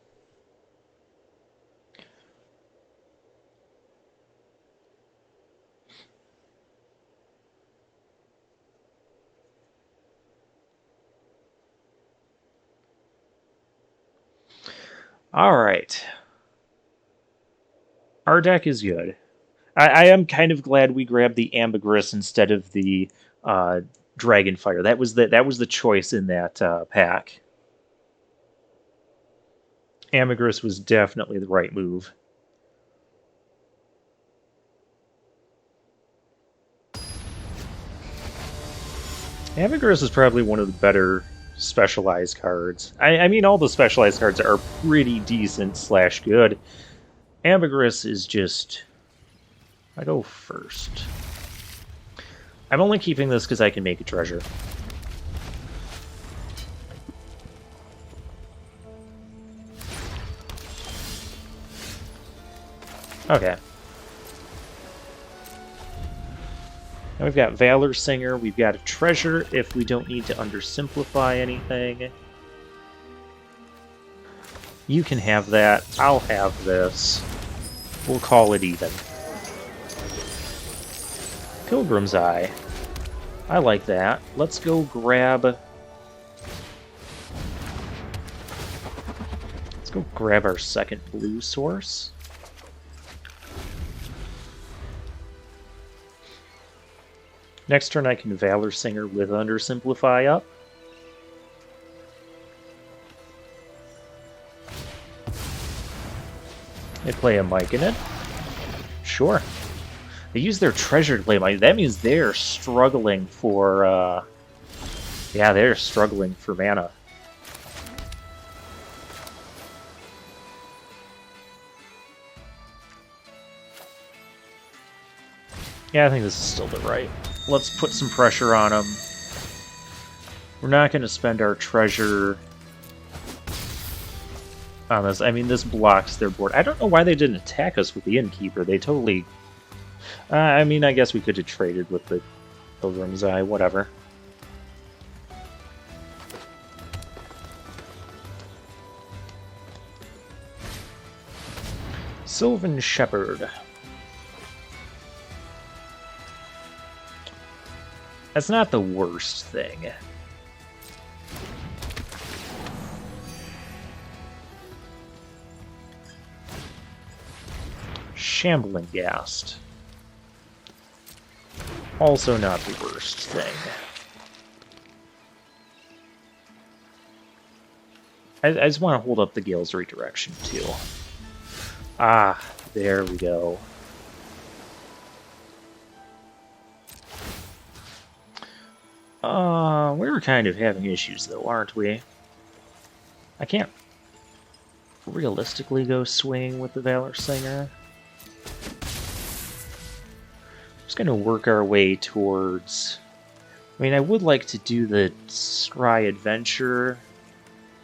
Alright. Our deck is good. I am kind of glad we grabbed the Ambergris instead of the Dragonfire. That was the choice in that pack. Ambergris was definitely the right move. Ambergris is probably one of the better specialized cards. I mean, all the specialized cards are pretty decent / good. Ambergris is just... I go first. I'm only keeping this because I can make a treasure. Okay. Now we've got Valor Singer, we've got a treasure if we don't need to undersimplify anything. You can have that, I'll have this. We'll call it even. Pilgrim's Eye. I like that. Let's go grab... Let's go grab our second blue source. Next turn I can Valor Singer with Undersimplify up. They play a mic in it. Sure. They use their treasure to play mic. That means they're struggling for, yeah, they're struggling for mana. Yeah, I think this is still the right. Let's put some pressure on them. We're not going to spend our treasure on this. I mean, this blocks their board. I don't know why they didn't attack us with the Innkeeper. They totally... I mean, I guess we could have traded with the Pilgrim's Eye, whatever. Sylvan Shepherd. That's not the worst thing. Shambling Ghast. Also not the worst thing. I just want to hold up the Gale's Redirection, too. Ah, there we go. We were kind of having issues, though, aren't we? I can't realistically go swinging with the Valor Singer. Just gonna work our way towards... I mean, I would like to do the Scry Adventure.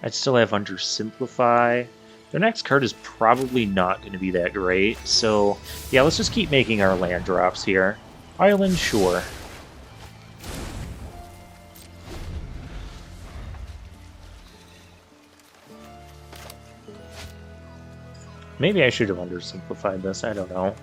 I'd still have Undersimplify. Their next card is probably not going to be that great, so yeah, let's just keep making our land drops here. Island Shore. Maybe I should have undersimplified this, I don't know.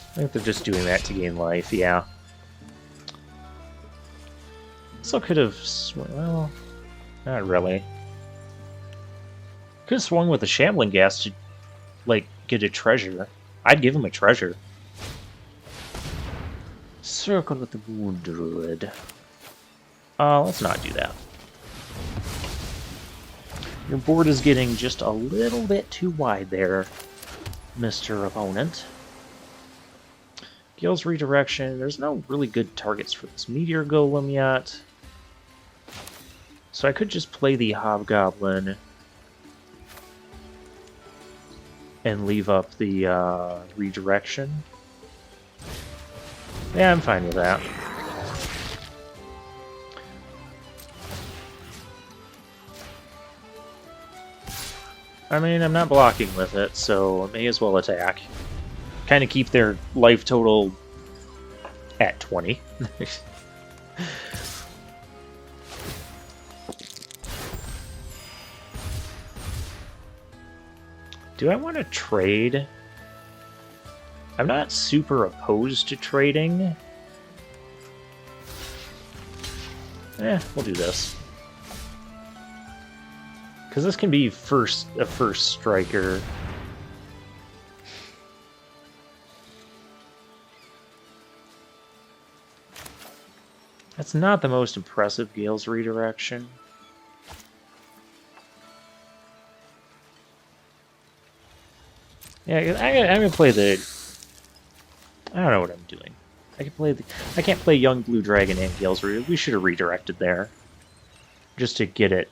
I think they're just doing that to gain life, yeah. Also could have well, not really. Could have swung with a Shambling Ghast to, like, get a treasure. I'd give him a treasure. Circle with the Moon Druid. Let's not do that. Your board is getting just a little bit too wide there, Mr. Opponent. Gale's Redirection. There's no really good targets for this Meteor Golem yet. So I could just play the Hobgoblin and leave up the Redirection. Yeah, I'm fine with that. I mean, I'm not blocking with it, so I may as well attack. Kind of keep their life total at 20. Do I want to trade? I'm not super opposed to trading. We'll do this. Because this can be a first striker. That's not the most impressive Gale's Redirection. Yeah, I'm gonna play the... I don't know what I'm doing. I can't play Young Blue Dragon and Gale's Redirection. We should have redirected there. Just to get it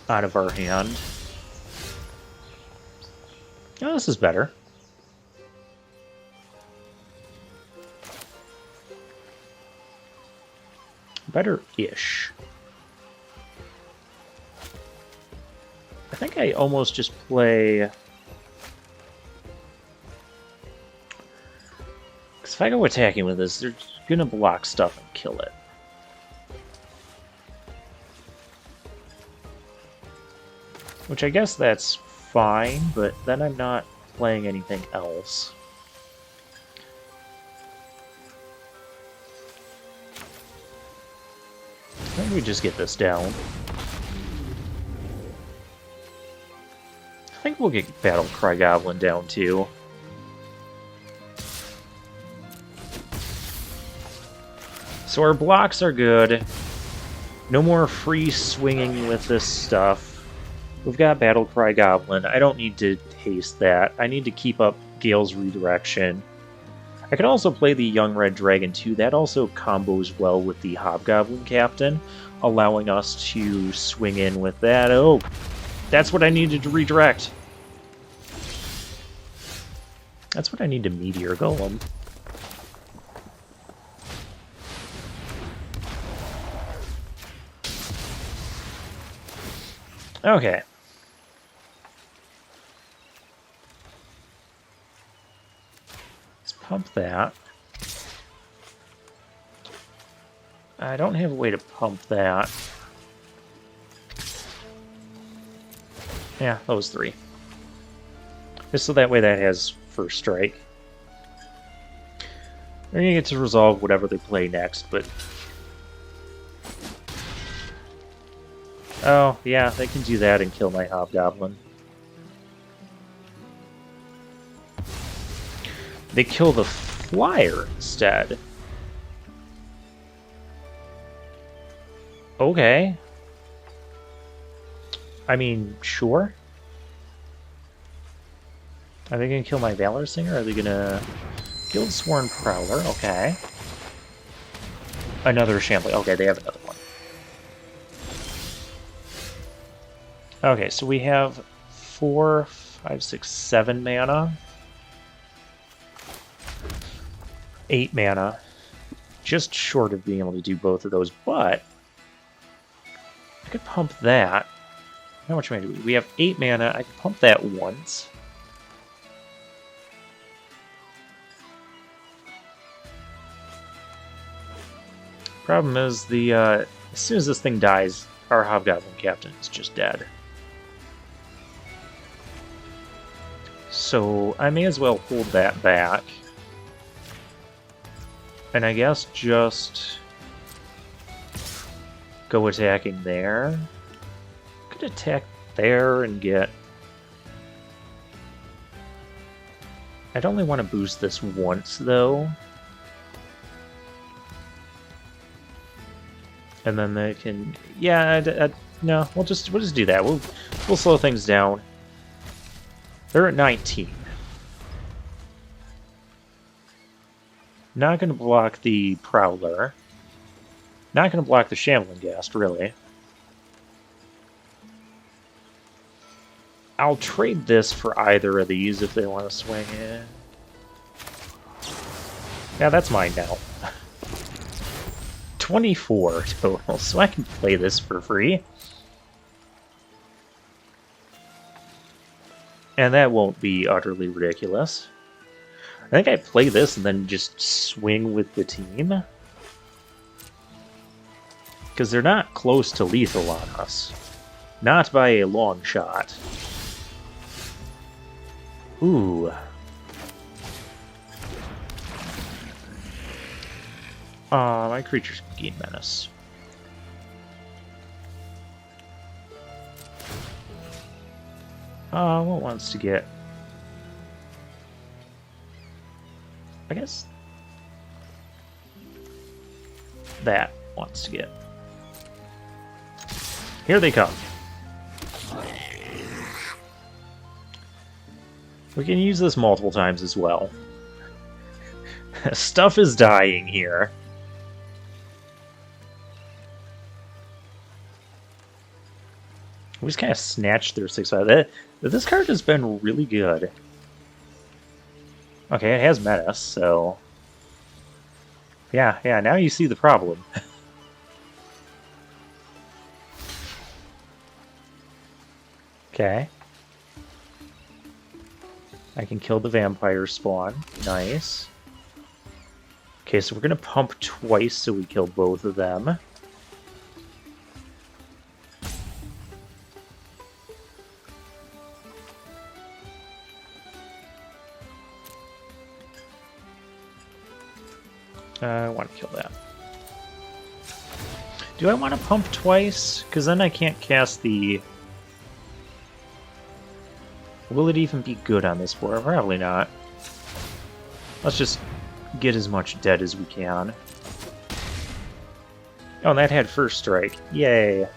out of our hand. Oh, this is better. Better-ish. I think I almost just play... Because if I go attacking with this, they're gonna block stuff and kill it. Which I guess that's fine, but then I'm not playing anything else. I think we just get this down. I think we'll get Battle Cry Goblin down too. So our blocks are good. No more free swinging with this stuff. We've got Battle Cry Goblin. I don't need to haste that. I need to keep up Gale's Redirection. I can also play the Young Red Dragon too. That also combos well with the Hobgoblin Captain, allowing us to swing in with that. Oh, that's what I needed to redirect. That's what I need to Meteor Golem. Okay. Let's pump that. I don't have a way to pump that. Yeah, those three. Just so that way that has first strike. They're gonna get to resolve whatever they play next, but... Oh, yeah, they can do that and kill my Hobgoblin. They kill the Flyer instead. Okay. I mean, sure. Are they gonna kill my Valor Singer? Are they gonna... Guildsworn Prowler, okay. Another Shambling. Okay, they have another one. Okay, so we have 4, 5, 6, 7 mana. 8 mana. Just short of being able to do both of those, but I could pump that. How much mana do we? We have 8 mana. I could pump that once. Problem is, the as soon as this thing dies, our Hobgoblin Captain is just dead. So I may as well hold that back. And I guess just go attacking there. Could attack there and get... I'd only want to boost this once, though. And then they can... Yeah, no, we'll just do that. We'll slow things down. They're at 19. Not going to block the Prowler. Not going to block the Shambling Ghast, really. I'll trade this for either of these if they want to swing in. Yeah, that's mine now. 24 total, so I can play this for free. And that won't be utterly ridiculous. I think I play this and then just swing with the team. Because they're not close to lethal on us. Not by a long shot. Ooh. My creatures can gain menace. What wants to get? I guess that wants to get. Here they come. We can use this multiple times as well. Stuff is dying here. We just kind of snatched their 6/5. This card has been really good. Okay, it has menace, so... Yeah, now you see the problem. Okay. I can kill the vampire spawn. Nice. Okay, so we're going to pump twice so we kill both of them. I want to kill that. Do I want to pump twice? Because then I can't cast the... Will it even be good on this board? Probably not. Let's just get as much dead as we can. Oh, and that had first strike. Yay!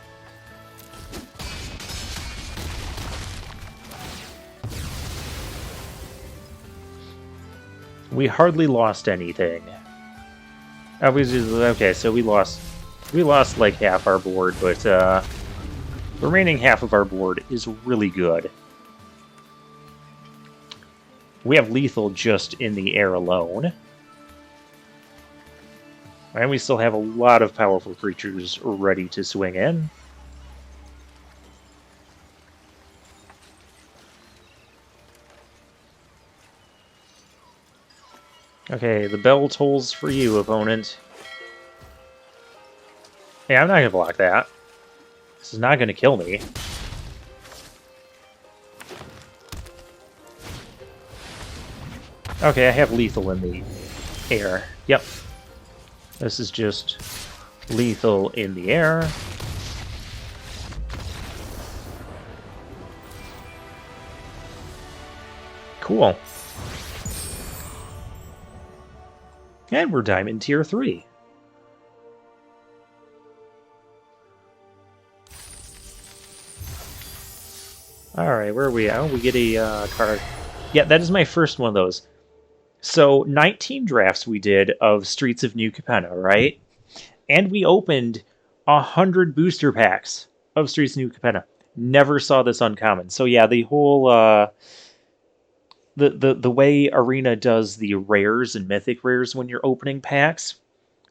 We hardly lost anything. Okay, so we lost like half our board, but the remaining half of our board is really good. We have lethal just in the air alone. And we still have a lot of powerful creatures ready to swing in. Okay, the bell tolls for you, opponent. Yeah, I'm not going to block that. This is not going to kill me. Okay, I have lethal in the air. Yep. This is just lethal in the air. Cool. And we're Diamond Tier 3. Alright, where are we at? Oh, we get a card. Yeah, that is my first one of those. So, 19 drafts we did of Streets of New Capenna, right? And we opened 100 booster packs of Streets of New Capenna. Never saw this uncommon. So yeah, the whole... The way Arena does the rares and mythic rares when you're opening packs,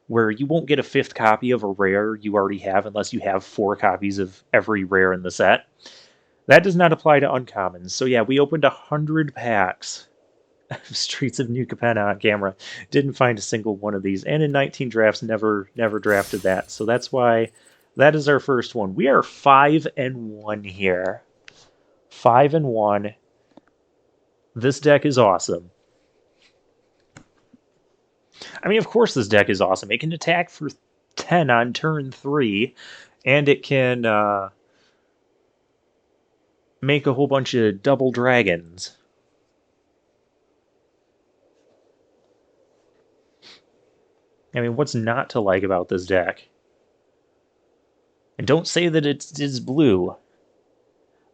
where you won't get a 5th copy of a rare you already have unless you have 4 copies of every rare in the set. That does not apply to uncommons. So yeah, we opened 100 packs of Streets of New Capenna on camera. Didn't find a single one of these. And in 19 drafts, never drafted that. So that's why that is our first one. We are 5-1 here. 5-1. This deck is awesome. I mean, of course this deck is awesome. It can attack for 10 on turn 3, and it can make a whole bunch of double dragons. I mean, what's not to like about this deck? And don't say that it's blue.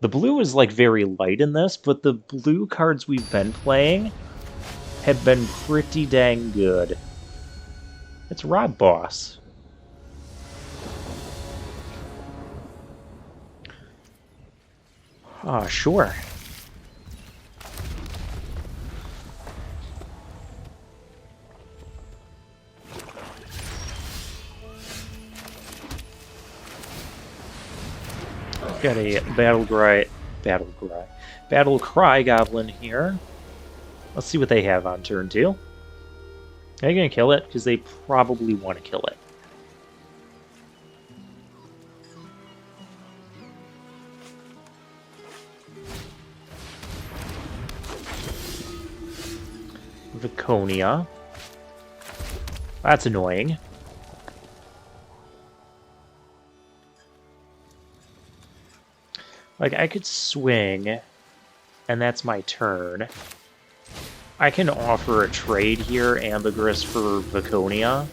The blue is, like, very light in this, but the blue cards we've been playing have been pretty dang good. It's Rob Boss. Ah, sure. I've got a battle cry goblin here. Let's see what they have on turn 2. Are they gonna kill it? Because they probably want to kill it. Viconia. That's annoying. Like, I could swing, and that's my turn. I can offer a trade here, Ambergris for Viconia.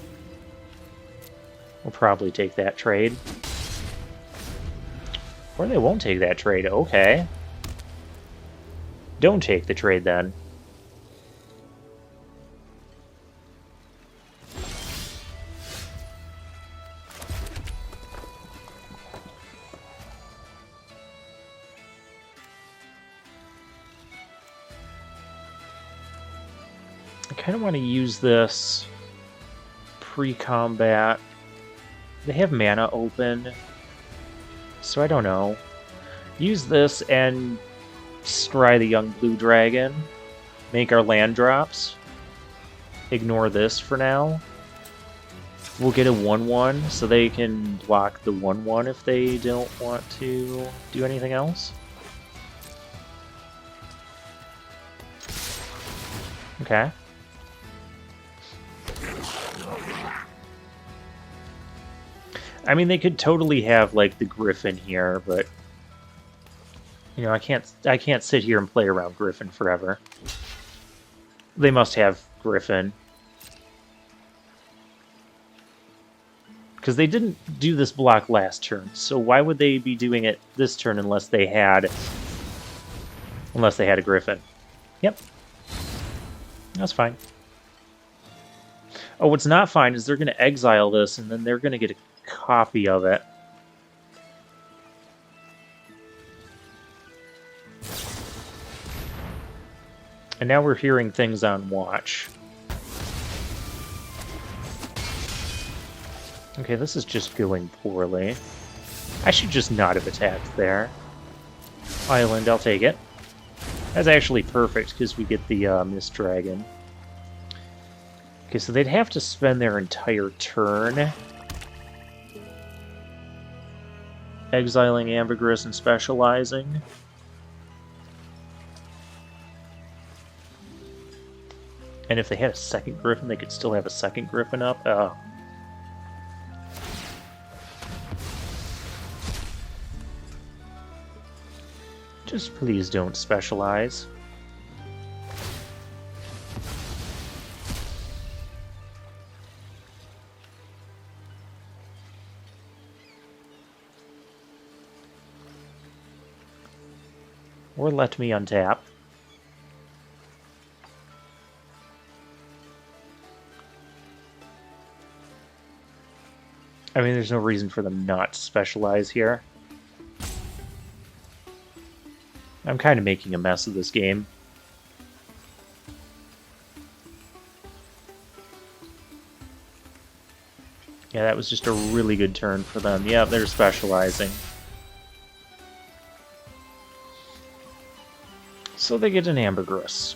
We'll probably take that trade. Or they won't take that trade. Okay. Don't take the trade, then. I kind of want to use this pre-combat. They have mana open, so I don't know. Use this and scry the young blue dragon. Make our land drops. Ignore this for now. We'll get a 1/1, so they can block the 1/1 if they don't want to do anything else. Okay. I mean, they could totally have like the Griffin here, but you know, I can't sit here and play around Griffin forever. They must have Griffin. Because they didn't do this block last turn, so why would they be doing it this turn unless they had a Griffin? Yep. That's fine. Oh, what's not fine is they're going to exile this, and then they're going to get a copy of it. And now we're hearing things on watch. Okay, this is just going poorly. I should just not have attacked there. Island, I'll take it. That's actually perfect, because we get the Mist Dragon. Okay, so they'd have to spend their entire turn exiling Ambergris and specializing. And if they had a second Griffin, they could still have a second Griffin up. Oh. Just please don't specialize. Or let me untap. I mean, there's no reason for them not to specialize here. I'm kind of making a mess of this game. Yeah, that was just a really good turn for them. Yeah, they're specializing. So they get an Ambergris.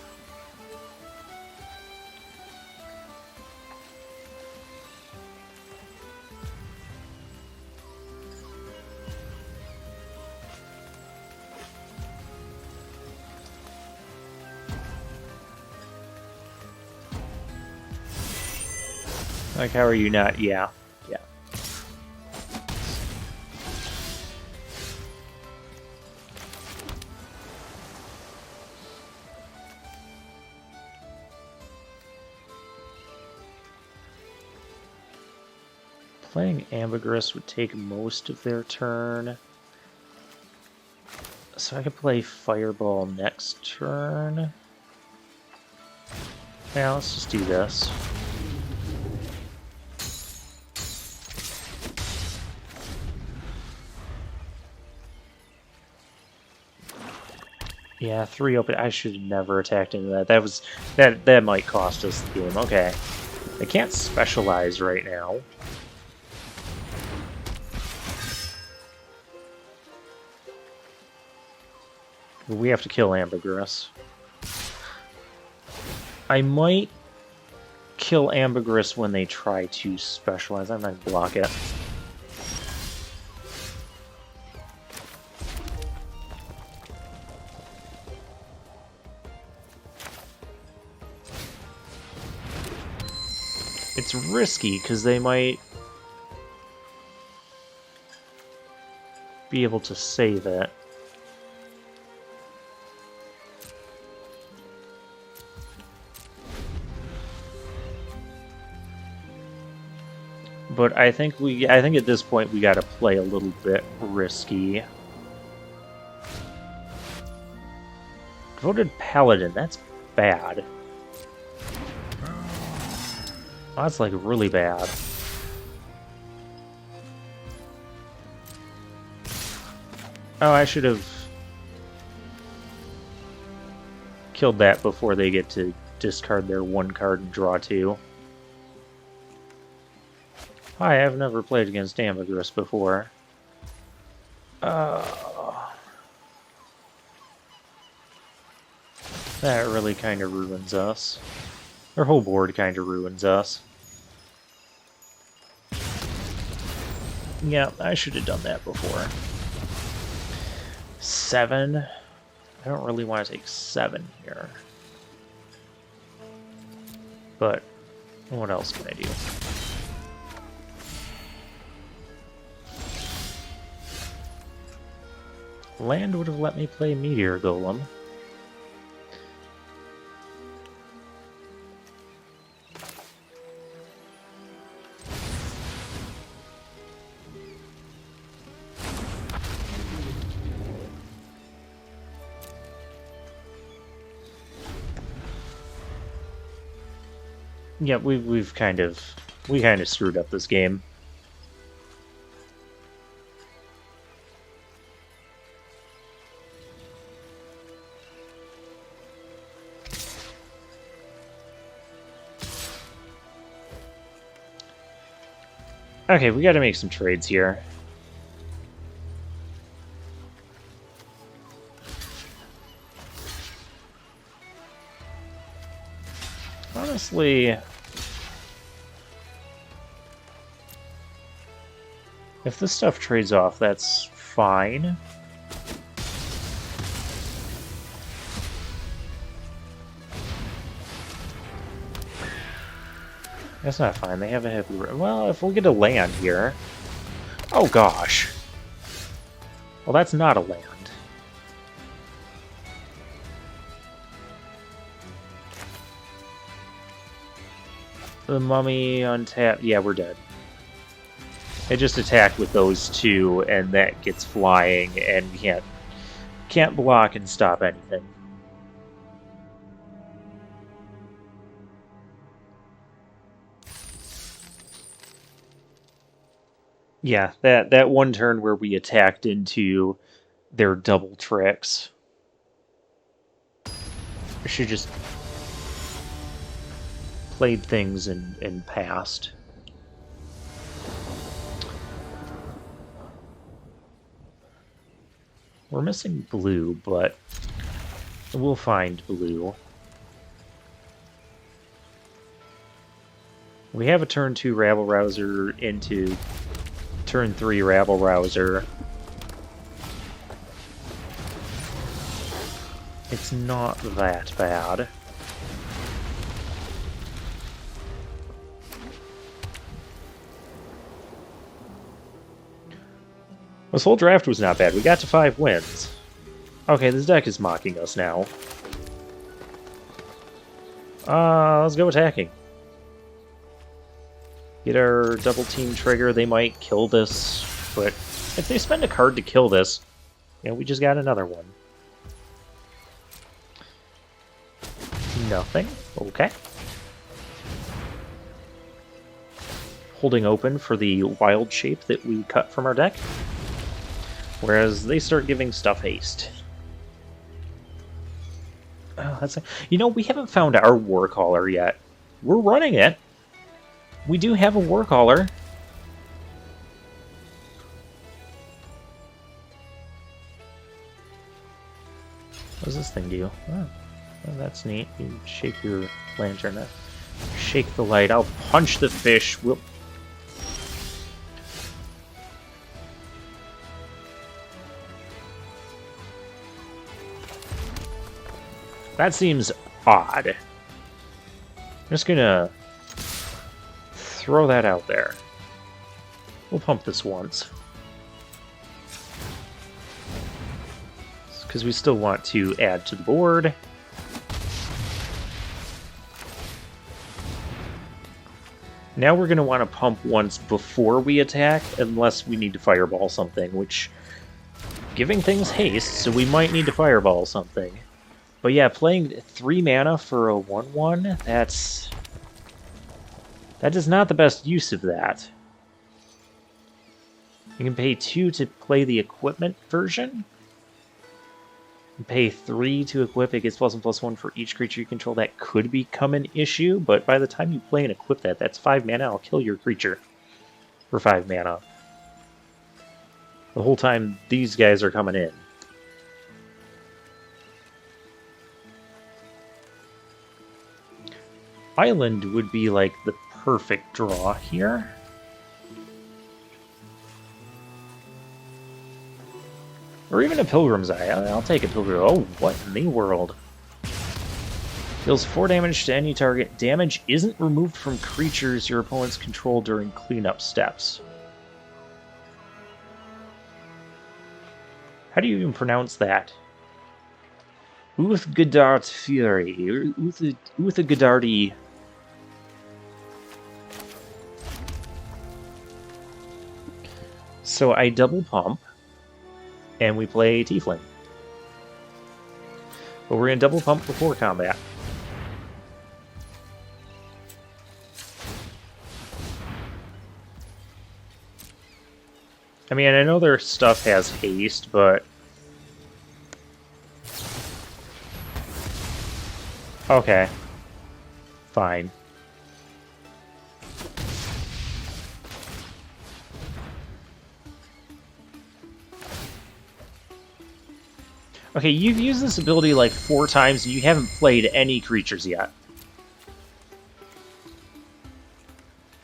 Like, how are you not? Yeah. Yeah. Playing Ambergris would take most of their turn. So I could play Fireball next turn. Yeah, let's just do this. Yeah, 3 open. I should have never attacked into that. That might cost us the game. Okay. I can't specialize right now. We have to kill Ambergris. I might kill Ambergris when they try to specialize. I might block it. It's risky because they might be able to save it. But I think at this point we got to play a little bit risky. Devoted Paladin, that's bad. Oh, that's like really bad. Oh, I should have killed that before they get to discard their 1 card and draw 2. Hi, I've never played against Ambergris before. That really kind of ruins us. Their whole board kind of ruins us. Yeah, I should have done that before. 7. I don't really want to take 7 here. But what else can I do? Land would have let me play Meteor Golem. Yeah, we kind of screwed up this game. Okay, we got to make some trades here. Honestly, if this stuff trades off, that's fine. That's not fine. They have a heavy... Well, if we get a land here... Oh, gosh. Well, that's not a land. The mummy untapped. Yeah, we're dead. It just attacked with those 2, and that gets flying, and can't block and stop anything. Yeah, that one turn where we attacked into their double tricks. I should just played things and passed. We're missing blue, but we'll find blue. We have a turn 2 Rabble Rouser into turn 3 Rabble Rouser. It's not that bad. This whole draft was not bad. We got to 5 wins. Okay, this deck is mocking us now. Let's go attacking. Get our double team trigger. They might kill this, but if they spend a card to kill this, we just got another one. Nothing. Okay. Holding open for the wild shape that we cut from our deck. Whereas they start giving stuff haste. Oh, that's you know, we haven't found our war caller yet. We're running it. We do have a war caller. What does this thing do? Oh, well, that's neat. You shake your lantern. Shake the light. I'll punch the fish. We'll... That seems odd. I'm just gonna throw that out there. We'll pump this once. Because we still want to add to the board. Now we're going to want to pump once before we attack, unless we need to fireball something, which... Giving things haste, so we might need to fireball something. But yeah, playing 3 mana for a 1/1, that is not the best use of that. You can pay 2 to play the equipment version. Pay 3 to equip. It gets +1/+1 for each creature you control. That could become an issue, but by the time you play and equip that, that's 5 mana. I'll kill your creature for 5 mana. The whole time these guys are coming in. Island would be like the perfect draw here. Or even a Pilgrim's Eye. I'll take a Pilgrim. Oh, what in the world? Deals 4 damage to any target. Damage isn't removed from creatures your opponents control during cleanup steps. How do you even pronounce that? Uthgard's Fury. Uthgardi. So I double pump. And we play Tiefling. But we're going to double pump before combat. I mean, I know their stuff has haste, but... Okay. Fine. Okay, you've used this ability like 4 times and you haven't played any creatures yet.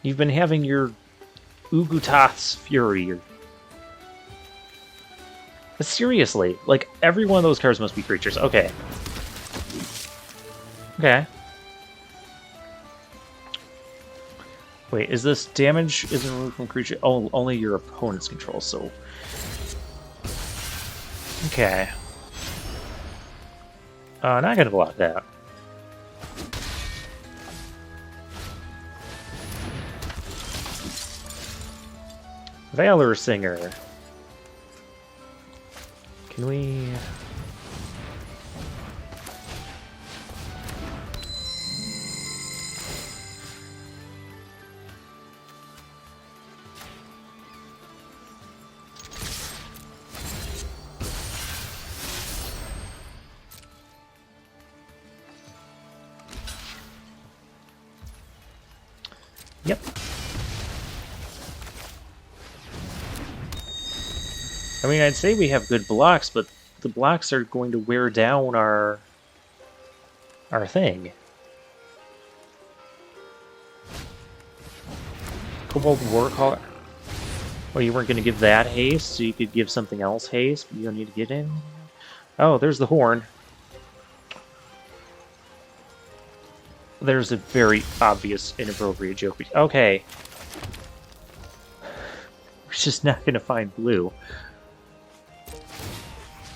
You've been having your Ugutath's Fury. But seriously, like, every one of those cards must be creatures. Okay. Okay. Wait, is this damage isn't removed from creature? Oh, only your opponent's control, so... Okay. Not gonna block that. Valor Singer. Can we... Yep. I mean, I'd say we have good blocks, but the blocks are going to wear down our thing. Cobalt Warcaller. Well, you weren't going to give that haste, so you could give something else haste, but you don't need to get in. Oh, there's the horn. There's a very obvious inappropriate joke. Okay. We're just not going to find blue.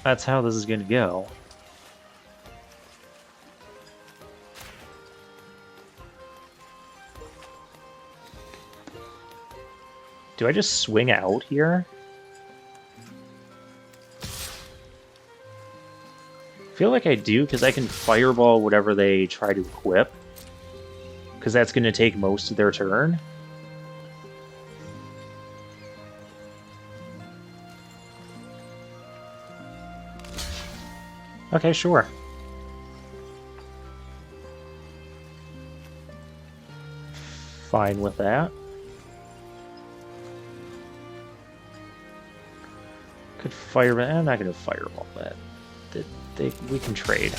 That's how this is going to go. Do I just swing out here? I feel like I do, because I can fireball whatever they try to equip. Because that's going to take most of their turn. Okay, sure. fine with that. Could fire, but I'm not going to fireball that. We can trade.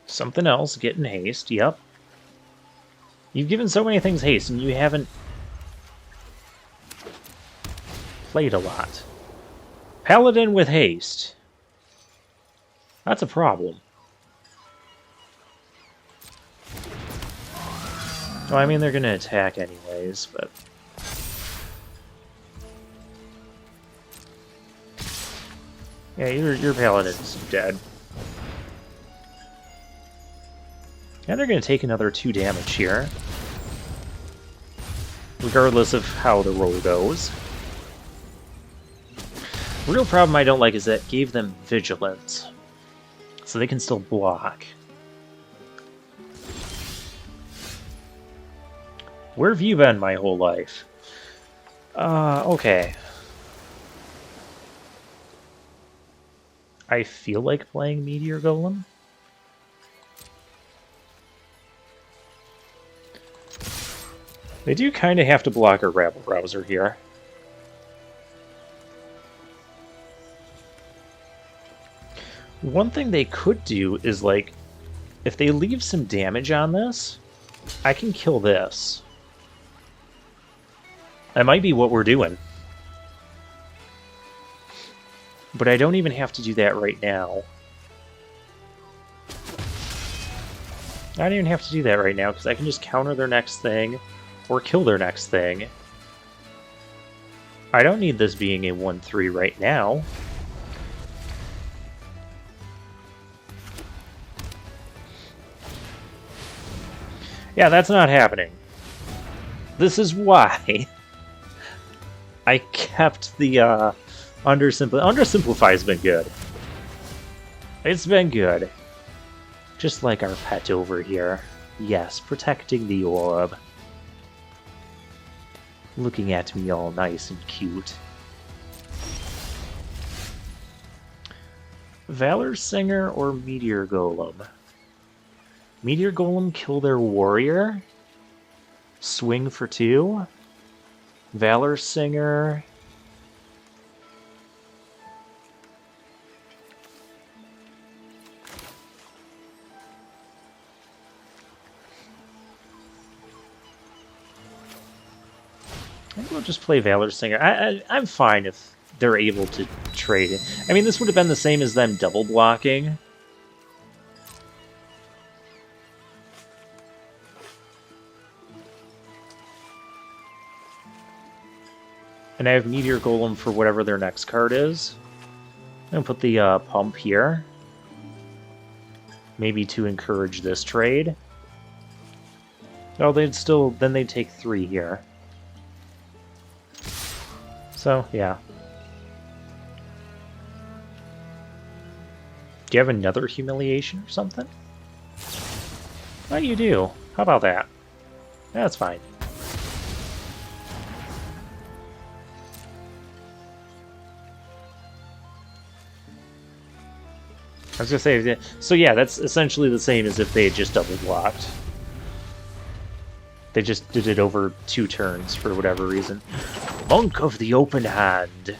Something else, getting haste, yep. You've given so many things haste, and you haven't played a lot. Paladin with haste. That's a problem. Well, I mean, they're going to attack anyways, but... Yeah, your Paladin's dead. And they're going to take another 2 damage here. Regardless of how the roll goes. The real problem I don't like is that gave them vigilance. So they can still block. Where have you been my whole life? Okay. I feel like playing Meteor Golem. They do kind of have to block a Rabble Rouser here. One thing they could do is, like, if they leave some damage on this, I can kill this. That might be what we're doing. But I don't even have to do that right now. I don't even have to do that right now, because I can just counter their next thing, or kill their next thing. I don't need this being a 1-3 right now. Yeah, that's not happening. This is why I kept the Undersimplify has been good. It's been good. Just like our pet over here. Yes, protecting the orb. Looking at me all nice and cute. Valor Singer or Meteor Golem? Meteor Golem kill their warrior. Swing for 2. Valor Singer. Maybe we'll just play Valor Singer. I'm fine if they're able to trade it. I mean, this would have been the same as them double blocking. And I have Meteor Golem for whatever their next card is. I'm going to put the pump here. Maybe to encourage this trade. Oh, they'd still... Then they'd take 3 here. So, yeah. Do you have another humiliation or something? Oh, you do. How about that? That's fine. I was gonna say, so yeah, that's essentially the same as if they had just double blocked. They just did it over 2 turns for whatever reason. Monk of the Open Hand.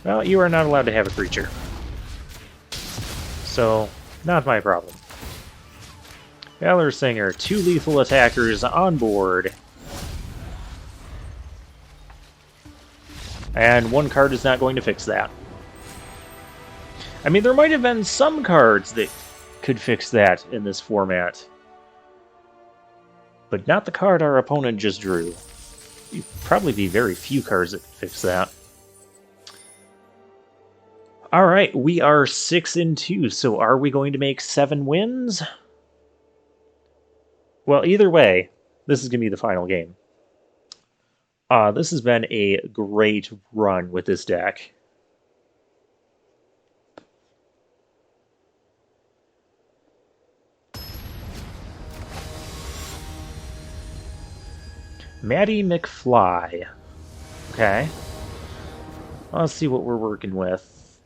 Well, you are not allowed to have a creature. So, not my problem. Valor Singer, 2 lethal attackers on board. And 1 card is not going to fix that. I mean, there might have been some cards that could fix that in this format. But not the card our opponent just drew. You'd probably be very few cards that could fix that. Alright, we are 6-2, so are we going to make 7 wins? Well, either way, this is going to be the final game. This has been a great run with this deck. Maddie McFly. Okay. Let's see what we're working with.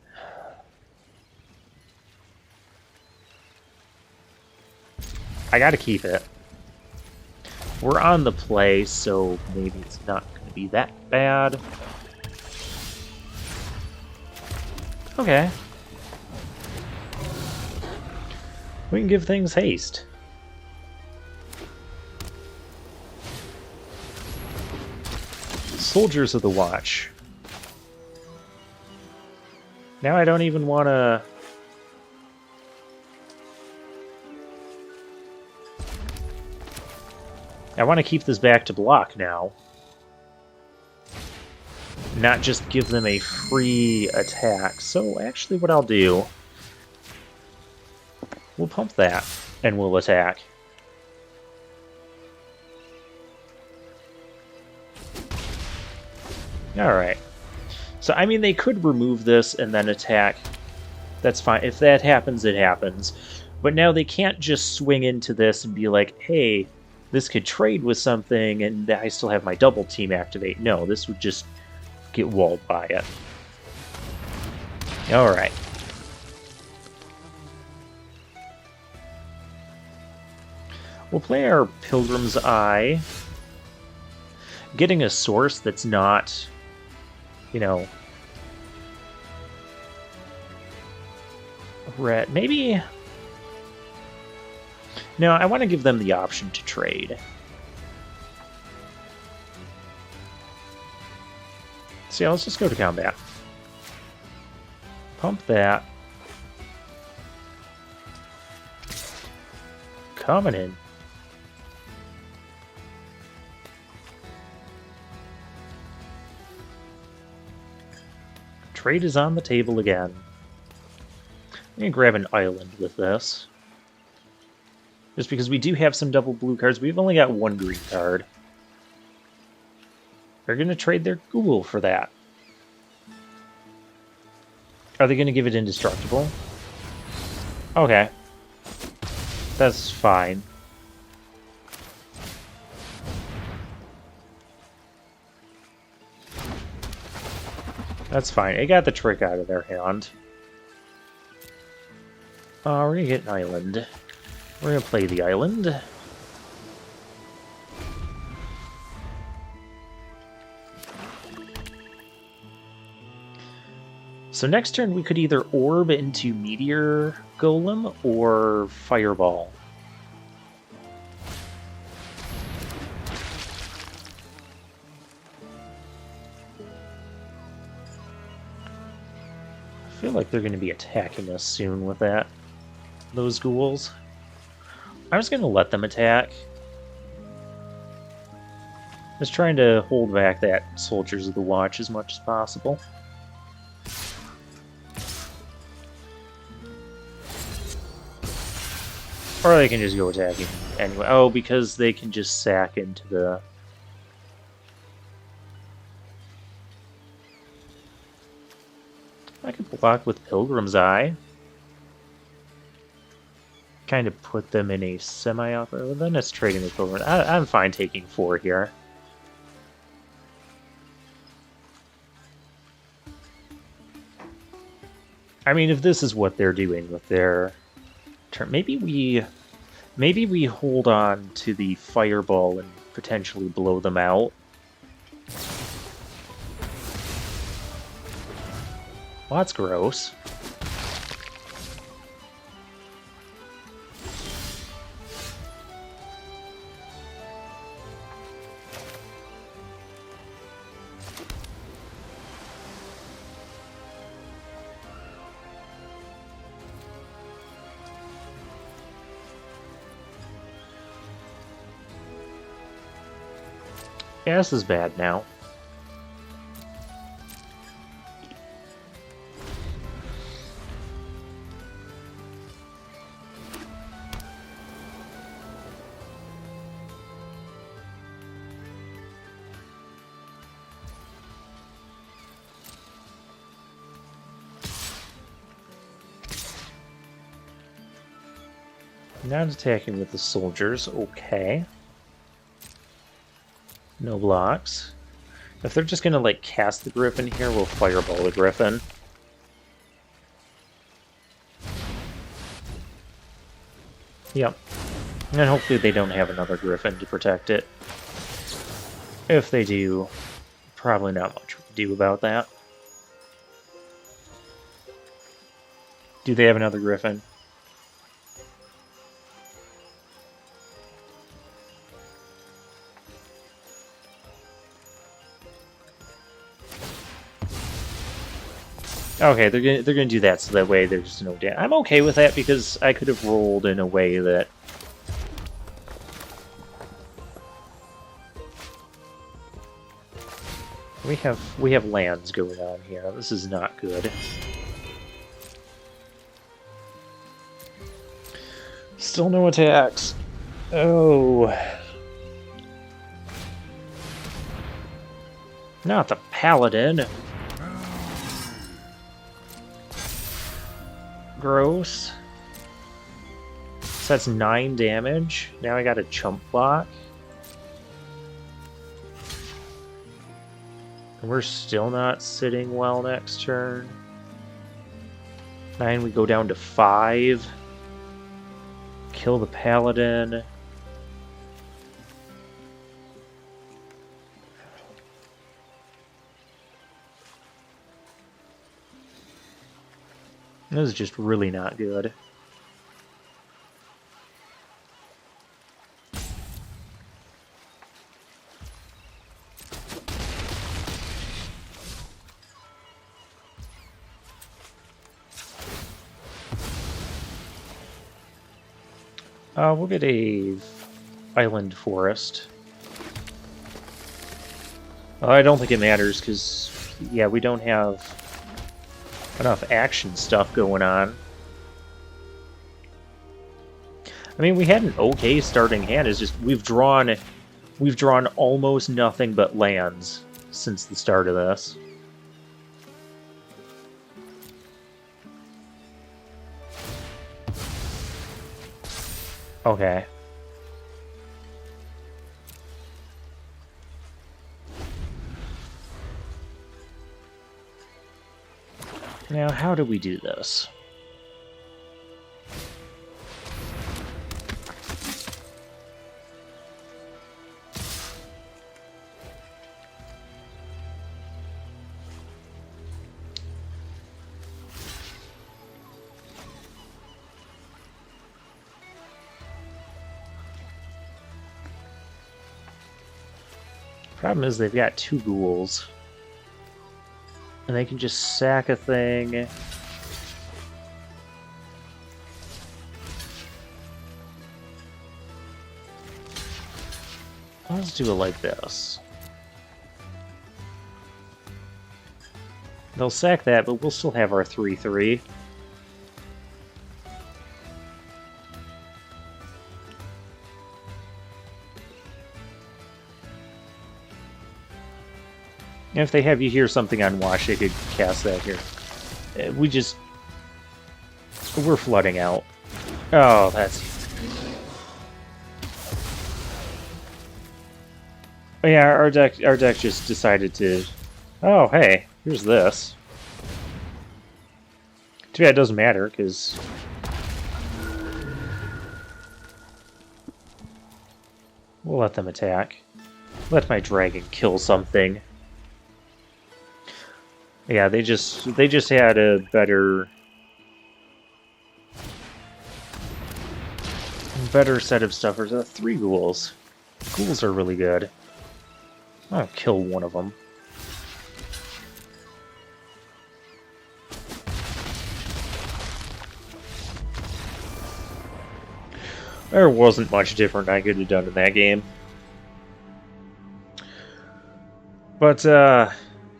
I gotta keep it. We're on the play, so maybe it's not gonna be that bad. Okay. We can give things haste. Soldiers of the Watch. Now I don't even want to... I want to keep this back to block now. Not just give them a free attack. So actually what I'll do... We'll pump that, and we'll attack. Alright. So, I mean, they could remove this and then attack. That's fine. If that happens, it happens. But now they can't just swing into this and be like, hey, this could trade with something, and I still have my double team activate. No, this would just get walled by it. Alright. We'll play our Pilgrim's Eye. Getting a source that's not, you know, red. Maybe... No, I want to give them the option to trade. So yeah, let's just go to combat. Pump that. Coming in. Trade is on the table again. I'm going to grab an island with this. Just because we do have some double blue cards. We've only got one green card. They're going to trade their Ghoul for that. Are they going to give it indestructible? Okay. That's fine. That's fine. It got the trick out of their hand. We're going to get an island. We're going to play the island. So next turn we could either orb into Meteor Golem or Fireball. I feel like they're going to be attacking us soon with that. Those ghouls. I'm just going to let them attack. Just trying to hold back that Soldiers of the Watch as much as possible. Or they can just go attacking anyway. Oh, because they can just sack into the... I could block with Pilgrim's Eye. Kind of put them in a semi-offer. Then it's trading with Pilgrim's Eye. I'm fine taking 4 here. I mean, if this is what they're doing with their turn, maybe we hold on to the Fireball and potentially blow them out. Well, that's gross. Yeah, this is bad now. Not attacking with the soldiers, okay. No blocks. If they're just gonna, like, cast the Griffin here, we'll Fireball the Griffin. Yep. And hopefully they don't have another Griffin to protect it. If they do, probably not much we can do about that. Do they have another Griffin? Okay, they're gonna do that so that way there's no damage. I'm okay with that because I could have rolled in a way that we have lands going on here. This is not good. Still no attacks. Oh. Not the Paladin. Gross. So that's 9 damage. Now I got a chump block. And we're still not sitting well next turn. 9, we go down to 5. Kill the Paladin. This is just really not good. We'll get a island forest. I don't think it matters because, yeah, we don't have enough action stuff going on. I mean, we had an okay starting hand. It's just we've drawn almost nothing but lands since the start of this. Okay. Now, how do we do this? Problem is they've got 2 ghouls. And they can just sack a thing. Let's do it like this. They'll sack that, but we'll still have our 3/3. And if they have you hear something on watch, they could cast that here. We're flooding out. Oh, that's... Oh, yeah, our deck just decided to... Oh, hey, here's this. Too bad it doesn't matter, because... We'll let them attack. Let my dragon kill something. Yeah, they just had a better set of stuffers. 3 ghouls. Ghouls are really good. I'll kill one of them. There wasn't much different I could have done in that game. But,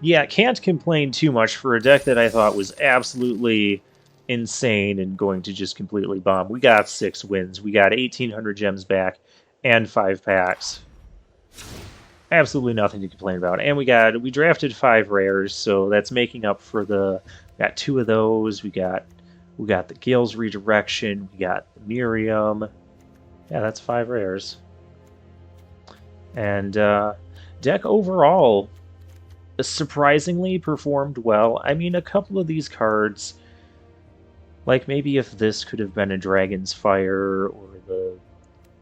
yeah, can't complain too much for a deck that I thought was absolutely insane and going to just completely bomb. We got 6 wins. We got 1,800 gems back and 5 packs. Absolutely nothing to complain about. And we drafted 5 rares, so that's making up for got 2 of those. We got the Gale's Redirection. We got the Miriam. Yeah, that's 5 rares. And deck overall surprisingly performed well. I mean, a couple of these cards, like maybe if this could have been a Dragon's Fire or the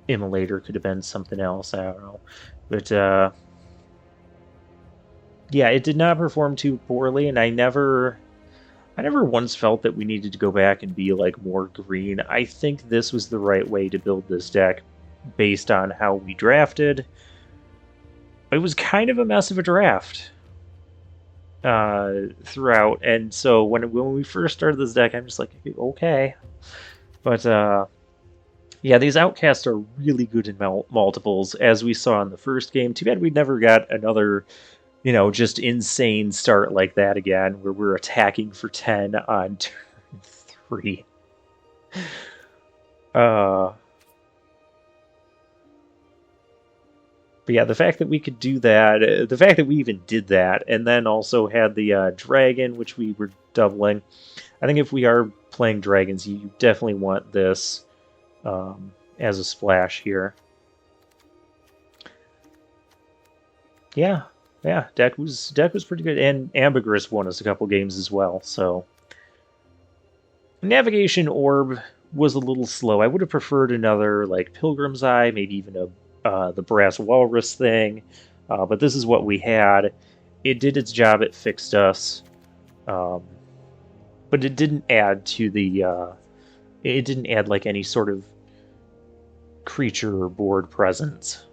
Immolator could have been something else, I don't know. But yeah, it did not perform too poorly, and I never once felt that we needed to go back and be like more green. I think this was the right way to build this deck based on how we drafted. It was kind of a mess of a draft throughout, and so when we first started this deck, I'm just like, okay. But yeah, these outcasts are really good in multiples, as we saw in the first game. Too bad we never got another, just insane start like that again, where we're attacking for 10 on turn 3. But yeah, the fact that we could do that, the fact that we even did that, and then also had the dragon, which we were doubling. I think if we are playing dragons, you definitely want this as a splash here. Yeah, deck was pretty good, and Ambergris won us a couple games as well. So Navigation Orb was a little slow. I would have preferred another like Pilgrim's Eye, maybe even a the Brass Walrus thing, but this is what we had. It did its job. It fixed us, but it didn't add to the. It didn't add like any sort of creature or board presence.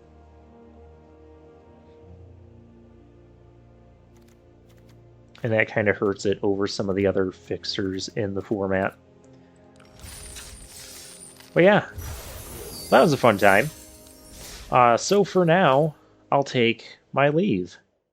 And that kind of hurts it over some of the other fixers in the format. But yeah, that was a fun time. So for now, I'll take my leave.